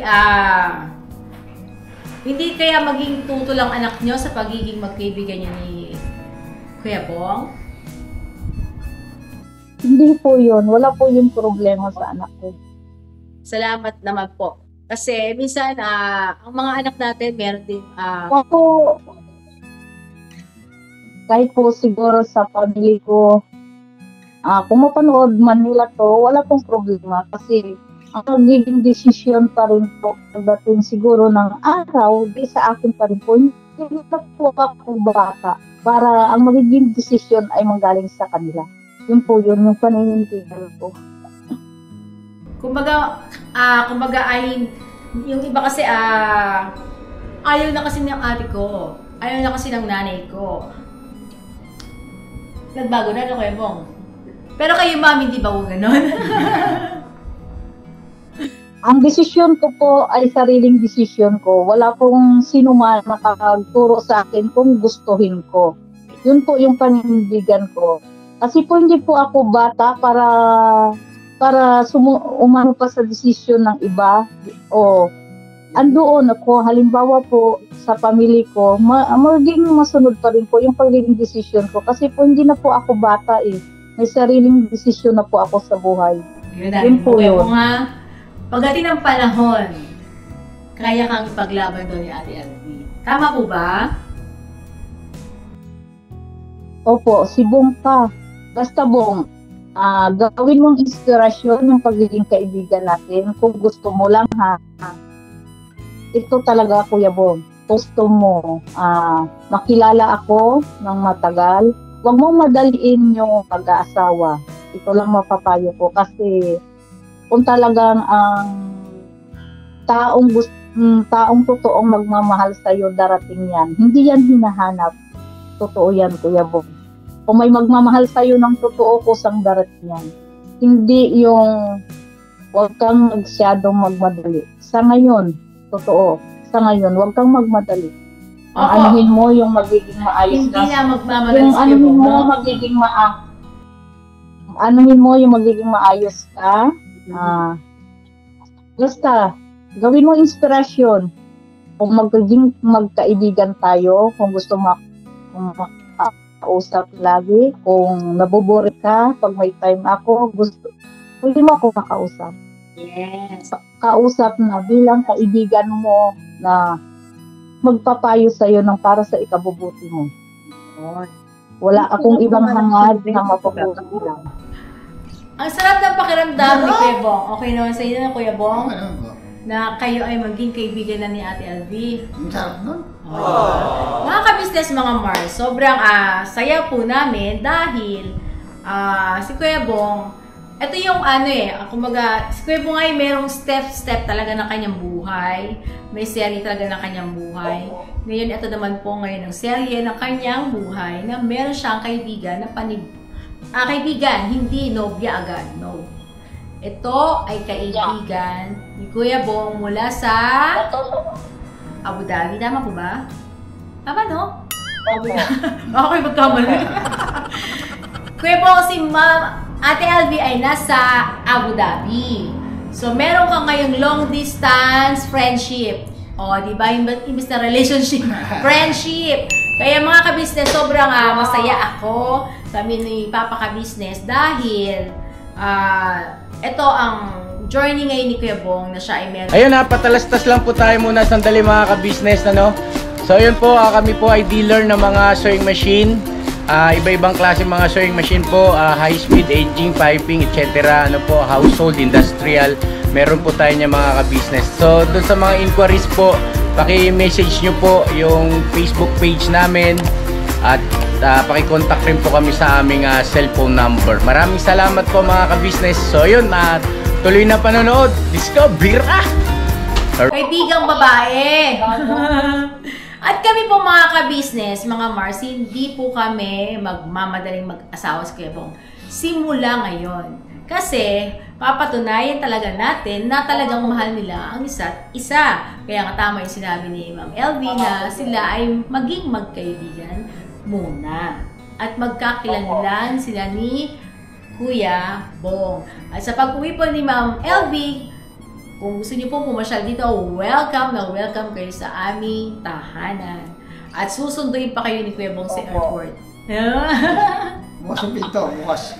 Hindi kaya maging tutol ang anak nyo sa pagiging magkaibigan niyo ni Kuya Bong? Hindi po yun. Wala po yung problema sa anak ko. Salamat naman po. Kasi minsan, ang mga anak natin, meron din... kahit po siguro sa family ko, kung mapanood man nila to, wala pong problema. Kasi ang magiging desisyon pa rin po, pagdating siguro ng araw, di sa akin pa rin po, hindi na po ako bata. Para ang magiging desisyon ay manggaling sa kanila. Yun po yun, yung paninindigan ko. Kumbaga ay, yung iba kasi, ayaw na kasi ng ate ko. Ayaw na kasi ng nanay ko. Nagbago na, Kuya Bong. Pero kayo, Ma'am, hindi ba ko ganon? Ang desisyon ko po ay sariling desisyon ko. Wala pong sino man makakagturo sa akin kung gustuhin ko. Yun po yung paninindigan ko. Kasi po hindi po ako bata para umano pa sa desisyon ng iba. Andoon ako, halimbawa po sa pamilya ko, magiging masunod pa rin po yung pagiging desisyon ko. Kasi po hindi na po ako bata eh. May sariling desisyon na po ako sa buhay. Yun po yun. Pagdating ng panahon, kaya kang ipaglaban doon ni Ate LB. Tama po ba? Opo, si Bong pa. Basta Bong, gawin mong inspirasyon yung pagiging kaibigan natin kung gusto mo lang ha. ito talaga, Kuya Bong, gusto mo makilala ako ng matagal, huwag mong madaliin yung pag-aasawa. Ito lang mapapayo ko kasi kung talagang ang taong totoong magmamahal sa'yo, darating yan. Hindi yan hinahanap. Totoo yan, Kuya Bong. Kung may magmamahal sa'yo ng totoo, kusang darating yan. Hindi yung huwag kang masyadong magmadali. Sa ngayon, totoo. Sa ngayon, huwag kang magmadali. Ang anuhin mo yung magiging maayos Hindi na magmamahal yung sa anuhin mo no? magiging anuhin mo yung magiging maayos ka. Basta, gawin mo inspirasyon. Kung magkaibigan tayo, kung gusto mo makausap lagi, kung nabubore ka, pag may time ako, pwede mo ako makausap. Yes. Kausap na bilang kaibigan mo na magpapayo sa'yo ng para sa ikabubuti mo. Wala akong ibang hangad na mapabuti lang. Ang sarap ng pakiramdam ni Kuya Bong. Okay naman sa inyo na Kuya Bong? Okay naman po. Na kayo ay maging kaibigan na ni Ate LV. Ang sarap nun. Mga ka-business, mga Mars, sobrang saya po namin dahil si Kuya Bong, ito yung kumbaga, si Kuya Bong ay merong step talaga ng kanyang buhay. May serye talaga ng kanyang buhay. Ngayon, ito naman po ngayon ang serye ng kanyang buhay na meron siyang kaibigan na kaibigan, hindi nobya agad, no. Ito ay kaibigan ni Kuya Bong mula sa Abu Dhabi. Tama po ba? Tama, no? Okay, magkamali. Kuya Bong, si Ate LV ay nasa Abu Dhabi. So, meron ka ngayong long distance friendship. O, di ba? Imbis na relationship, friendship. Kaya mga ka-business, sobrang masaya ako sa amin ni Papa ka-business dahil ito ang journey ngayon ni Kuya Bong na siya ay meron. Ayun patalastas lang po tayo muna sandali mga ka-business, ano? So ayun po, kami po ay dealer ng mga sewing machine. Iba-ibang klase mga sewing machine po, high speed, aging, piping, etc. Ano po, household, industrial. Meron po tayo niya mga ka-business. So doon sa mga inquiries po, paki-message nyo po yung Facebook page namin at paki-contact rin po kami sa aming cellphone number. Maraming salamat po mga ka-business. So yun, tuloy na panonood. Discover! Kaibigang babae! At kami po mga ka-business, mga Mars, hindi po kami magmamadaling mag-asawa sa Kuya Bong. Simula ngayon. Kasi, papatunayan talaga natin na talagang mahal nila ang isa't isa. Kaya nga tama yung sinabi ni Ma'am LV na sila ay maging magkaibigan muna. At magkakilanlan sila ni Kuya Bong. At sa pag-uwi po ni Ma'am LV, kung gusto niyo pong pumasyal dito, welcome na welcome kayo sa aming tahanan. At susunduin pa kayo ni Kuya Bong sa airport. Bukas yung pinto, bukas.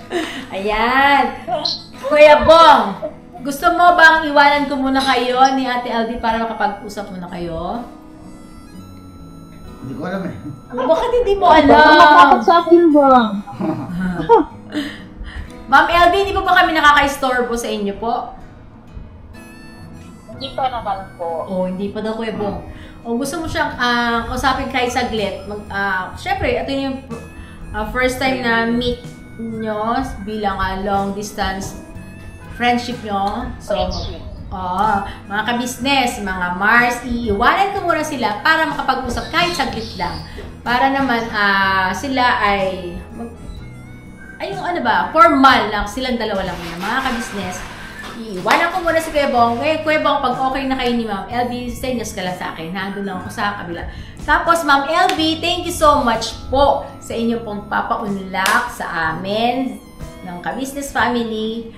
Ayan. Kuya Bong, gusto mo bang iwanan ko muna kayo ni Ate LV para makapag-usap muna kayo? Hindi ko alam eh. Bakit hindi mo Bakit alam? sa akin ba? Ma'am LV, hindi po ba kami nakaka-istorbo sa inyo po? Hindi pa naman po. Oh, hindi pa daw Kuya Bong. O gusto mo siyang kausapin kahit saglit. Siyempre, ito yung first time na meet nyo bilang long distance friendship nyo. So, mga ka-business, mga Mars, iiwanan ko muna sila para makapag-usap kahit saglit lang. Para naman sila ay formal lang, silang dalawa lang muna. Mga ka-business, iiwanan ko muna si Kuya Bong. Kuya Bong, pag okay na kayo ni Ma'am LV, senyas ka lang sa akin. Nandun lang ako sa kabila. Tapos, Ma'am LV, thank you so much po sa inyong pong papaunlak sa amin ng ka-business family.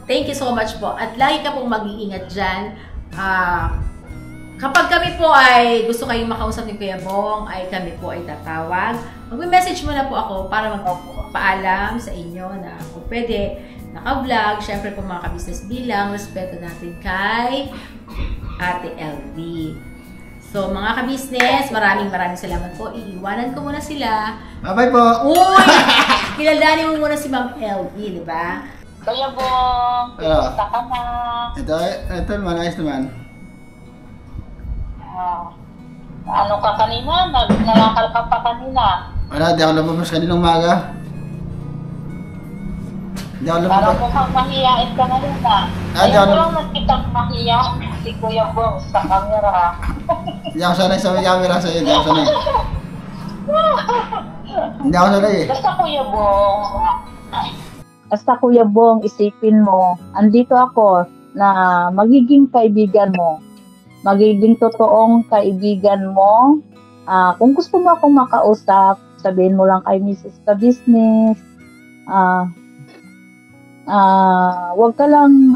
Thank you so much po. At lagi ka pong mag-iingat dyan. Kapag kami po ay gusto kayong makausap ni Kuya Bong, ay kami po ay tatawag. Mag-message mo na po ako para magpaalam sa inyo na kung pwede naka-vlog. Siyempre po mga ka-business bilang respeto natin kay Ate LV. So mga ka-business, maraming salamat po. Iiwanan ko muna sila. Bye-bye po! Uy! Kilalanin mo muna si Ma'am LV, di ba? Kuya Bong, kumusta ka na? Ito naman, ayos naman. Ano ka kanina? Nalakal ka pa kanina. Wala, di ako lumabas kaninang umaga. Di ako lumabas. Parang mukhang mahiyain ka ngayon na. Di ako Ayun lang nakitang mahiyain si Kuya Bong sa camera. Di ako sanay sa may camera sa'yo. Di ako sanay. Hindi ako sanay eh. Basta Kuya Bong, isipin mo, andito ako na magiging kaibigan mo. Magiging totoong kaibigan mo. Kung gusto mo akong makausap, sabihin mo lang kay Mrs. Ka Business. Wag ka lang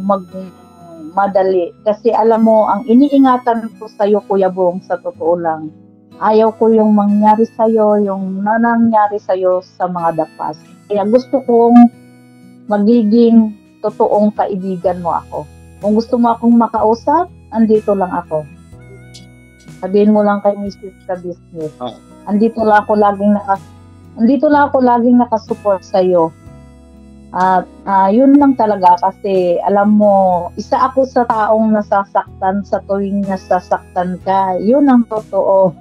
magmadali. Kasi alam mo, ang iniingatan ko sa'yo, Kuya Bong, sa totoo lang, ayaw ko yung mangyari sa'yo, yung nangyari sa'yo sa mga dapas. Kaya gusto kong magiging totoong kaibigan mo ako. Kung gusto mo akong makausap, andito lang ako. Sabihin mo lang kay Mrs. Ka Business. Andito lang ako laging nakasupport sa'yo. At yun lang talaga kasi alam mo, isa ako sa taong nasasaktan sa tuwing nasasaktan ka. Yun ang totoo.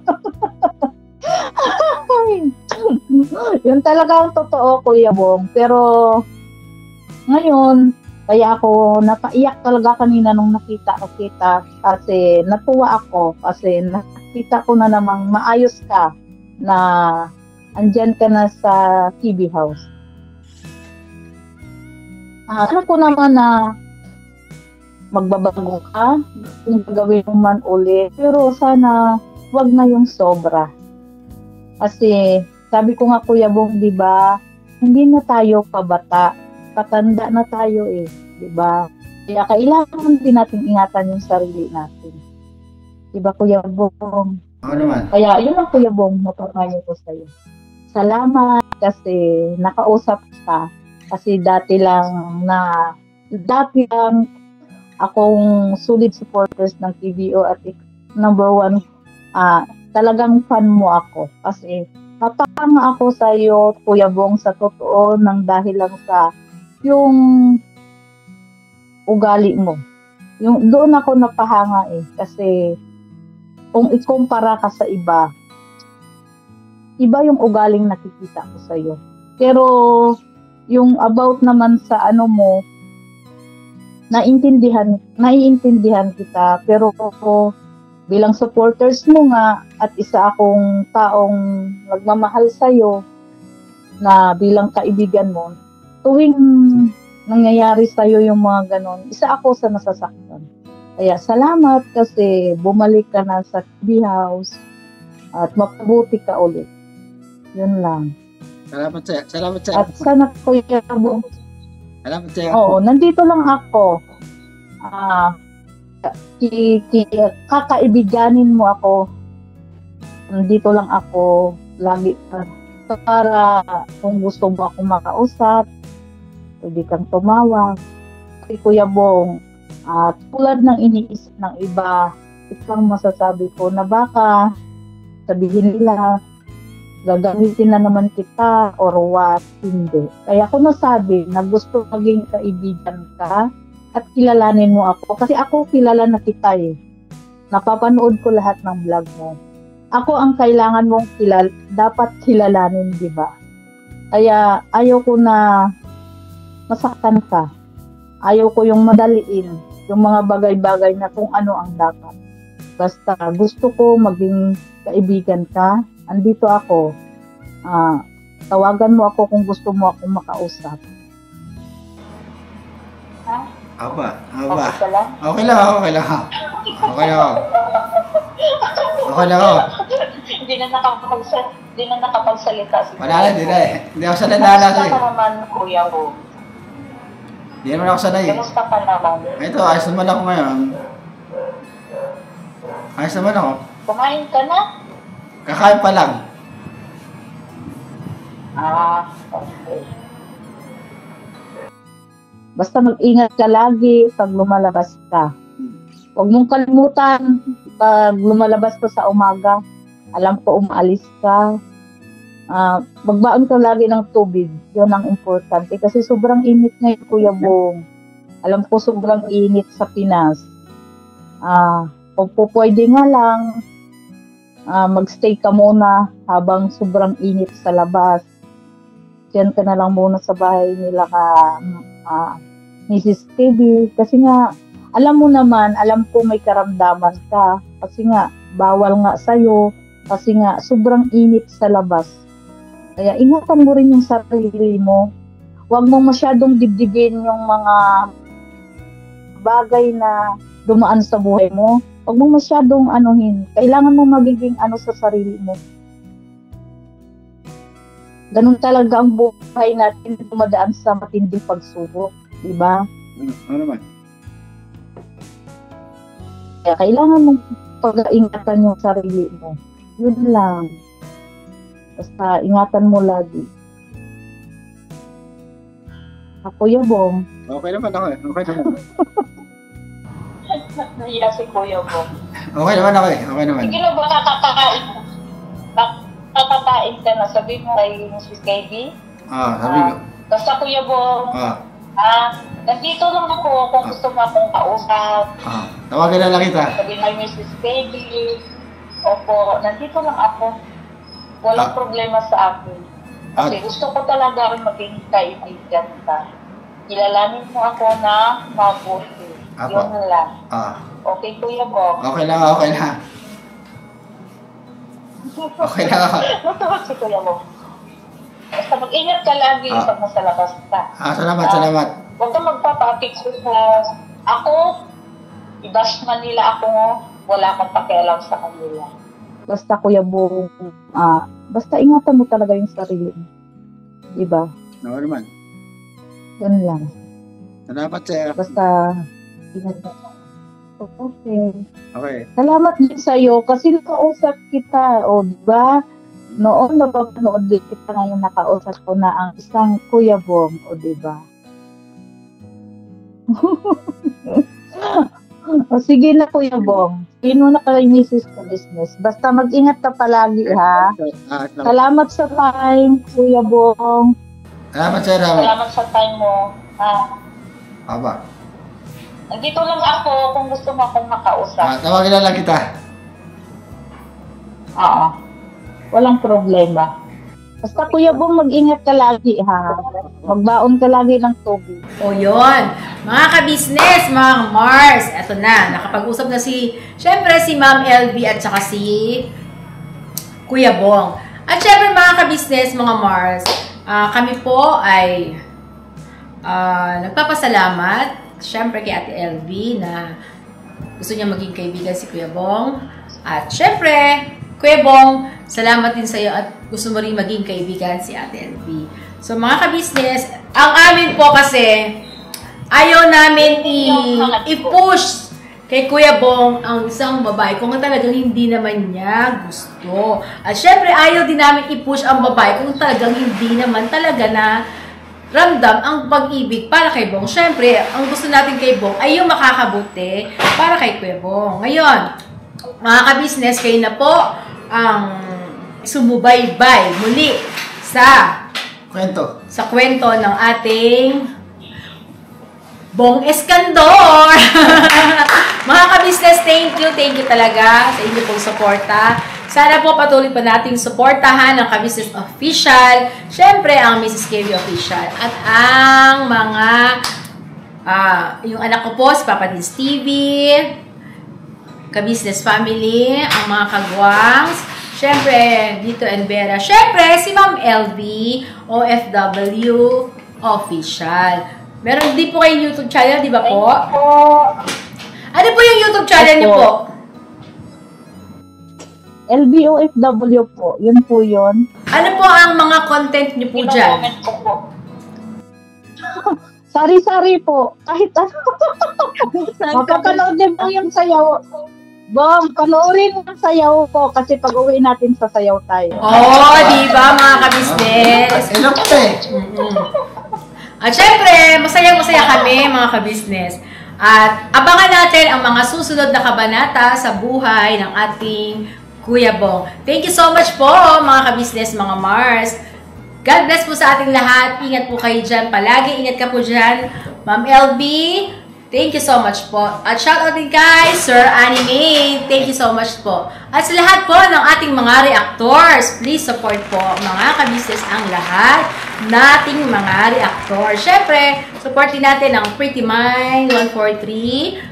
Yun talaga ang totoo, Kuya Bong. Pero ngayon, kaya ako napaiyak talaga kanina nung nakita kasi natuwa ako kasi nakita ko na namang maayos ka na andyan ka na sa TV house. Alam ko naman na magbabago ka, kung gagawin mo man ulit, pero sana wag na yung sobra. Kasi sabi ko nga Kuya Bong, di ba, hindi na tayo pabata, patanda na tayo di ba? Kaya kailangan din natin ingatan yung sarili natin. Di ba Kuya Bong? Ako naman. Kaya yun ang Kuya Bong, mapapayo ko sa'yo. Salamat kasi nakausap ka. Kasi dati lang akong solid supporters ng TVO at number 1, talagang fan mo ako. Kasi napahanga ako sa iyo, Kuya Bong, sa totoo, nang dahil lang sa yung ugali mo. Yung doon ako napahanga kasi kung ikumpara ka sa iba yung ugaling nakikita ko sa iyo. Pero yung about naman sa mo, naiintindihan kita, pero bilang supporters mo nga at isa akong taong nagmamahal sa'yo na bilang kaibigan mo, tuwing nangyayari sa'yo yung mga ganon, isa ako sa nasasaktan. Kaya salamat kasi bumalik ka na sa TV house at mapabuti ka ulit. Yun lang. Salamat sa'yo. At sana Kuya Bong. Salamat sa'yo. Oo, nandito lang ako. Kakaibiganin mo ako. Nandito lang ako lagi para kung gusto mo akong makausap, pwede kang tumawag. Kasi Kuya Bong, tulad ng iniisip ng iba, isang masasabi ko na baka sabihin nila gagamitin na naman kita or what, hindi. Kaya ako nasabi na gusto maging kaibigan ka at kilalanin mo ako. Kasi ako kilala na kita Napapanood ko lahat ng vlog mo. Ako ang kailangan mong dapat kilalanin, di ba? Kaya ayaw ko na masaktan ka. Ayaw ko yung madaliin, yung mga bagay-bagay na kung ano ang dapat. Basta gusto ko maging kaibigan ka. Andito ako. Tawagan mo ako kung gusto mo akong makausap. Aba. Okay lang? Okay lang. Hindi na nakapagsalita. Wala na, hindi ako sanay na Kamusta ka naman, Kuya Bong? Hindi naman ako sanay. Kamusta ka naman? Ito, ayos naman ako ngayon. Ayos naman ako. Kumain ka na? Kakain pa lang. Okay. Basta mag-ingat ka lagi pag lumalabas ka. Huwag mong kalimutan pag lumalabas ka sa umaga. Alam ko umaalis ka. Magbaon ka lagi ng tubig. Yun ang importante. Kasi sobrang init ngayon, Kuya Bong. Alam ko sobrang init sa Pinas. Kung po pwede nga lang, magstay ka muna habang sobrang init sa labas. Diyan ka na lang muna sa bahay nila Mrs. TV. Kasi nga, alam mo naman, alam ko may karamdaman ka. Kasi nga, bawal nga sa'yo. Kasi nga, sobrang init sa labas. Kaya ingatan mo rin yung sarili mo. Huwag mo masyadong dibdibin yung mga bagay na dumaan sa buhay mo. Huwag mo masyadong anuhin. Kailangan mo magiging sa sarili mo. Ganun talaga ang buhay natin, dumadaan sa matinding pagsubok. Diba? Ano naman? Kaya kailangan mong pag-ingatan yung sarili mo. Yun lang. Basta ingatan mo lagi. Kuya Bong. Okay naman ako eh. Okay naman. Nahiya si Kuya Bong. Okay naman ako eh. Okay naman. Sige na ba nakakakain? Nakakakain ka na, sabi mo kay Mrs. KB? Sabi ko. Basta Kuya Bong, nandito lang ako kung gusto mo akong kausap. Tawagan na lang kita. Sabi kay Mrs. KB, opo, nandito lang ako. Walang problema sa akin. Kasi gusto ko talaga rin maging kaibigan ka. Kilalanin mo ako na mabuti. Yun lang. Okay, Kuya Bong. Okay lang. Okay lang ako. Natuwag si Kuya Bong. Basta mag-ingat ka lagi pag nasa labas ka. Salamat. Huwag kang magpapapicture ko. Ako, i-bash man nila ako, wala kang pakialam sa kanila. Basta Kuya Bong, basta ingatan mo talaga yung sarili mo. Diba? Oo naman. Yun lang. Salamat, sir. Basta, ingatan mo. Okay. Okay. Salamat din sa'yo kasi nakausap kita. O, diba? Noon, napapanood din kita ngayon nakausap ko na ang isang Kuya Bong. O, diba? O, sige na Kuya Bong. Sino na kayo misis sa business. Basta mag-ingat ka palagi, ha? Salamat sa time, Kuya Bong. Salamat, sir. Salamat sa time mo. Aba. Nandito lang ako kung gusto mo akong makausap. Tawagan na lang kita. Oo. Walang problema. Basta Kuya Bong, mag-ingat ka lagi, ha? Magbaon ka lagi ng tubig. O yun, mga ka-business, mga Mars, eto na, nakapag-usap na syempre si Ma'am LV at saka si Kuya Bong. At syempre mga ka-business, mga Mars, kami po ay nagpapasalamat, syempre kay Ate LV na gusto niya maging kaibigan si Kuya Bong. At syempre, Kuya Bong, salamat din sa iyo at gusto mo rin maging kaibigan si Ate LV. So mga ka-business, ang amin po kasi, ayaw namin i-push kay Kuya Bong ang isang babae kung talagang hindi naman niya gusto. At syempre, ayaw din namin i-push ang babae kung talagang hindi naman talaga na ramdam ang pag-ibig para kay Bong. Syempre, ang gusto natin kay Bong ay yung makakabuti para kay Kuya Bong. Ngayon, mga ka-business, kayo na po ang sumubaybay muli sa kwento ng ating Bong Eskandor. Mga ka-business, thank you talaga sa inyo pong suporta. Sana po patuloy pa nating suportahan ang ka-business official, syempre ang Mrs. KB official, at ang mga yung anak ko po si Papa Dins TV, ka-business family, ang mga kagwangs, syempre, Dito and Vera, syempre, si Ma'am LV, OFW Official. Meron din po kayong YouTube channel, di ba po? Ano po yung YouTube channel niyo po? LBOFW po, yun po yun. Ano po ang mga content niyo po dyan? Sari-sari po, kahit ano. Mapapanood din po yung sayaw. Bong, panoorin ang sayaw ko kasi pag-uwi natin sa sayaw tayo. Oh, di ba mga ka-business? Hello po eh. At syempre, masayang-masaya kami mga ka-business. At abangan natin ang mga susunod na kabanata sa buhay ng ating Kuya Bong. Thank you so much po mga ka-business, mga Mars. God bless po sa ating lahat. Ingat po kayo dyan. Palagi ingat ka po dyan. Ma'am LB, Thank you so much po. At shoutout din kay Sir Anime. Thank you so much po. At sa lahat po ng ating mga reactors, please support po mga kabisnes ang lahat nating mga reactors. Syempre, supportin natin ang Pretty Mind 143,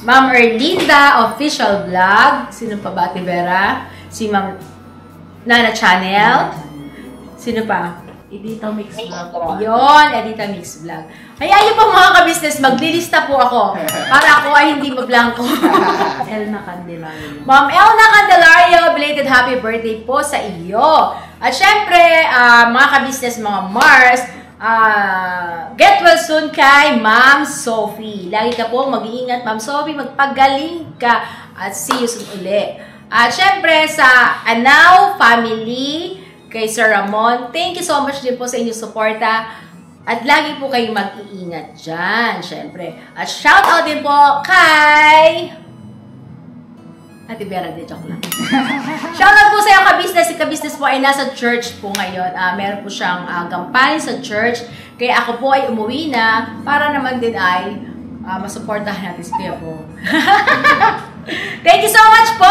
Ma'am Erlinda Official Vlog. Sino pa ba, Ate Vera? Si Ma'am Nana Channel. Sino pa? Edita Mix Vlog. Yun, Edita Mix Vlog. Hayaan niyo po mga kabisnes, maglilista po ako para ako ay hindi mablangko. Elna Candelario. Ma'am Elna Candelario, belated happy birthday po sa iyo. At syempre, mga kabisnes, mga Mars, get well soon kay Ma'am Sophie. Lagi ka po mag-iingat, Ma'am Sophie, magpagaling ka at see you soon uli. At syempre, sa Anaw family, kay Sir Ramon, thank you so much din po sa inyong suporta. At lagi po kayong mag-iingat dyan, syempre. At shoutout din po kay Ate Vera, de joke lang. Shoutout po sa iyo kabisnes. Si kabisnes po ay nasa church po ngayon. Meron po siyang gampanin sa church. Kaya ako po ay umuwi na para naman din ay masuportahan natin si Kuya po. Thank you so much po!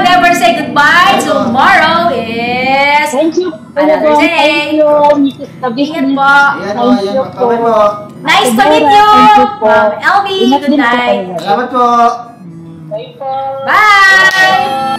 Never say goodbye. Tomorrow is Thank you. another day. Thank you, Mrs. Kabisnes. Ingat po. Ayan o, ayan. Magpapay po. Nice to meet you! Thank you po. LB, Ingat good din po night. kayo. Salamat po. Bye po. Bye!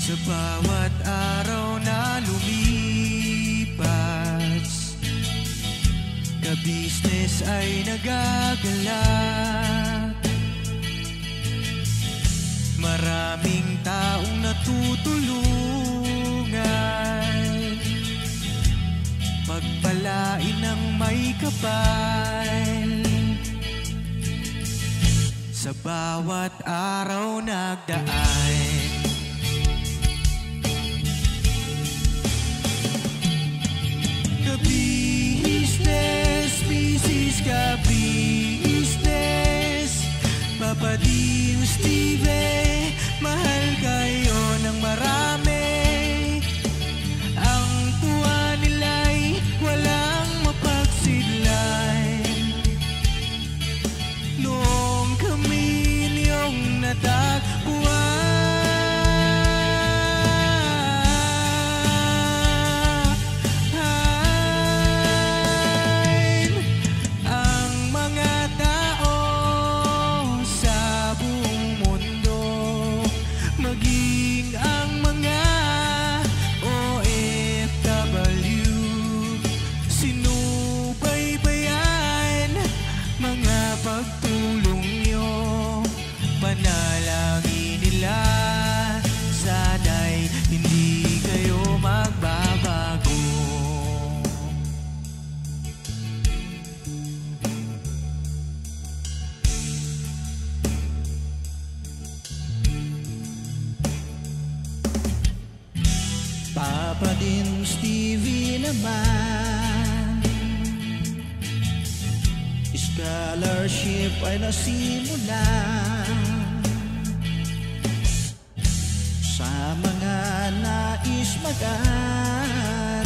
Sa bawat araw na lumipas, kabisnes ay nagagalak. Maraming taong natutulungan, pagpalain ng may kapal. Sa bawat araw nagdaan, ka-business, Mrs. Ka-business, Papa Dio, Steve, mahal kayo ng marami. Ang tuwa nila'y walang mapagsidlay. Noong kami niyong natagpuan, Papa din Stevie naman, scholarship ay nasimula sa mga nais mag-aral.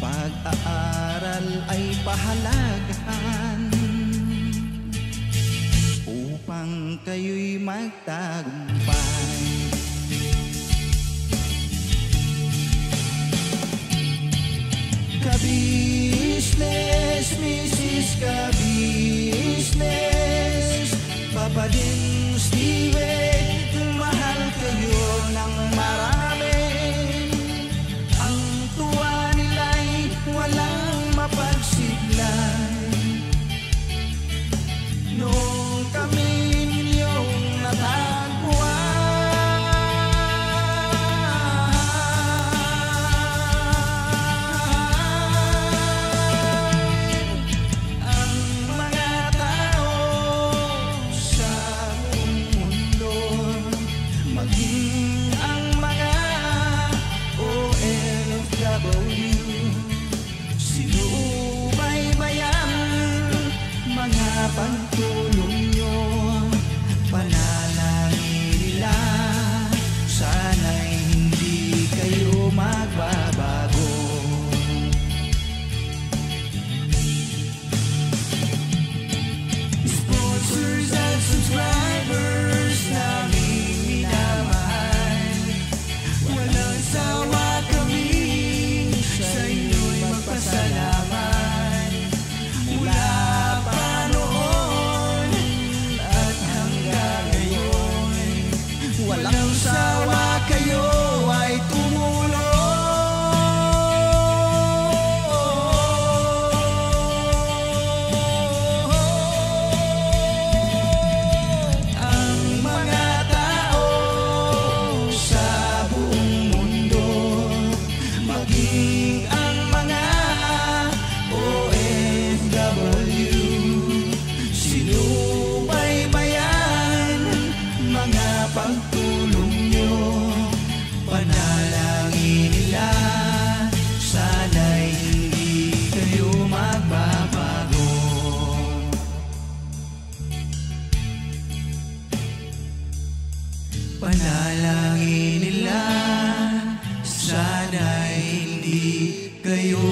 Pag-aaral ay pahalagahan upang kayo'y magtagumpay. Ka-business, Mrs. Ka-business, Papa din Steve, mahal kayo ng marami. Ang tuwa nila'y walang mapagsiglan. pagtulong nyo, panalangin nila, sana'y hindi kayo magbabago. Sponsors at subscribers namin minamahal, walang sawa kami sa inyo'y magpasalamat. Mula pa noon at hanggang ngayon, walang sawa kayo ay tumulong. Ang mga tao sa buong mundo, maging ang mga OFW, sinubaybayan mga pagtulong nyo, panalangin nila, sana'y hindi kayo magbabago. Panalangin nila, sana'y hindi kayo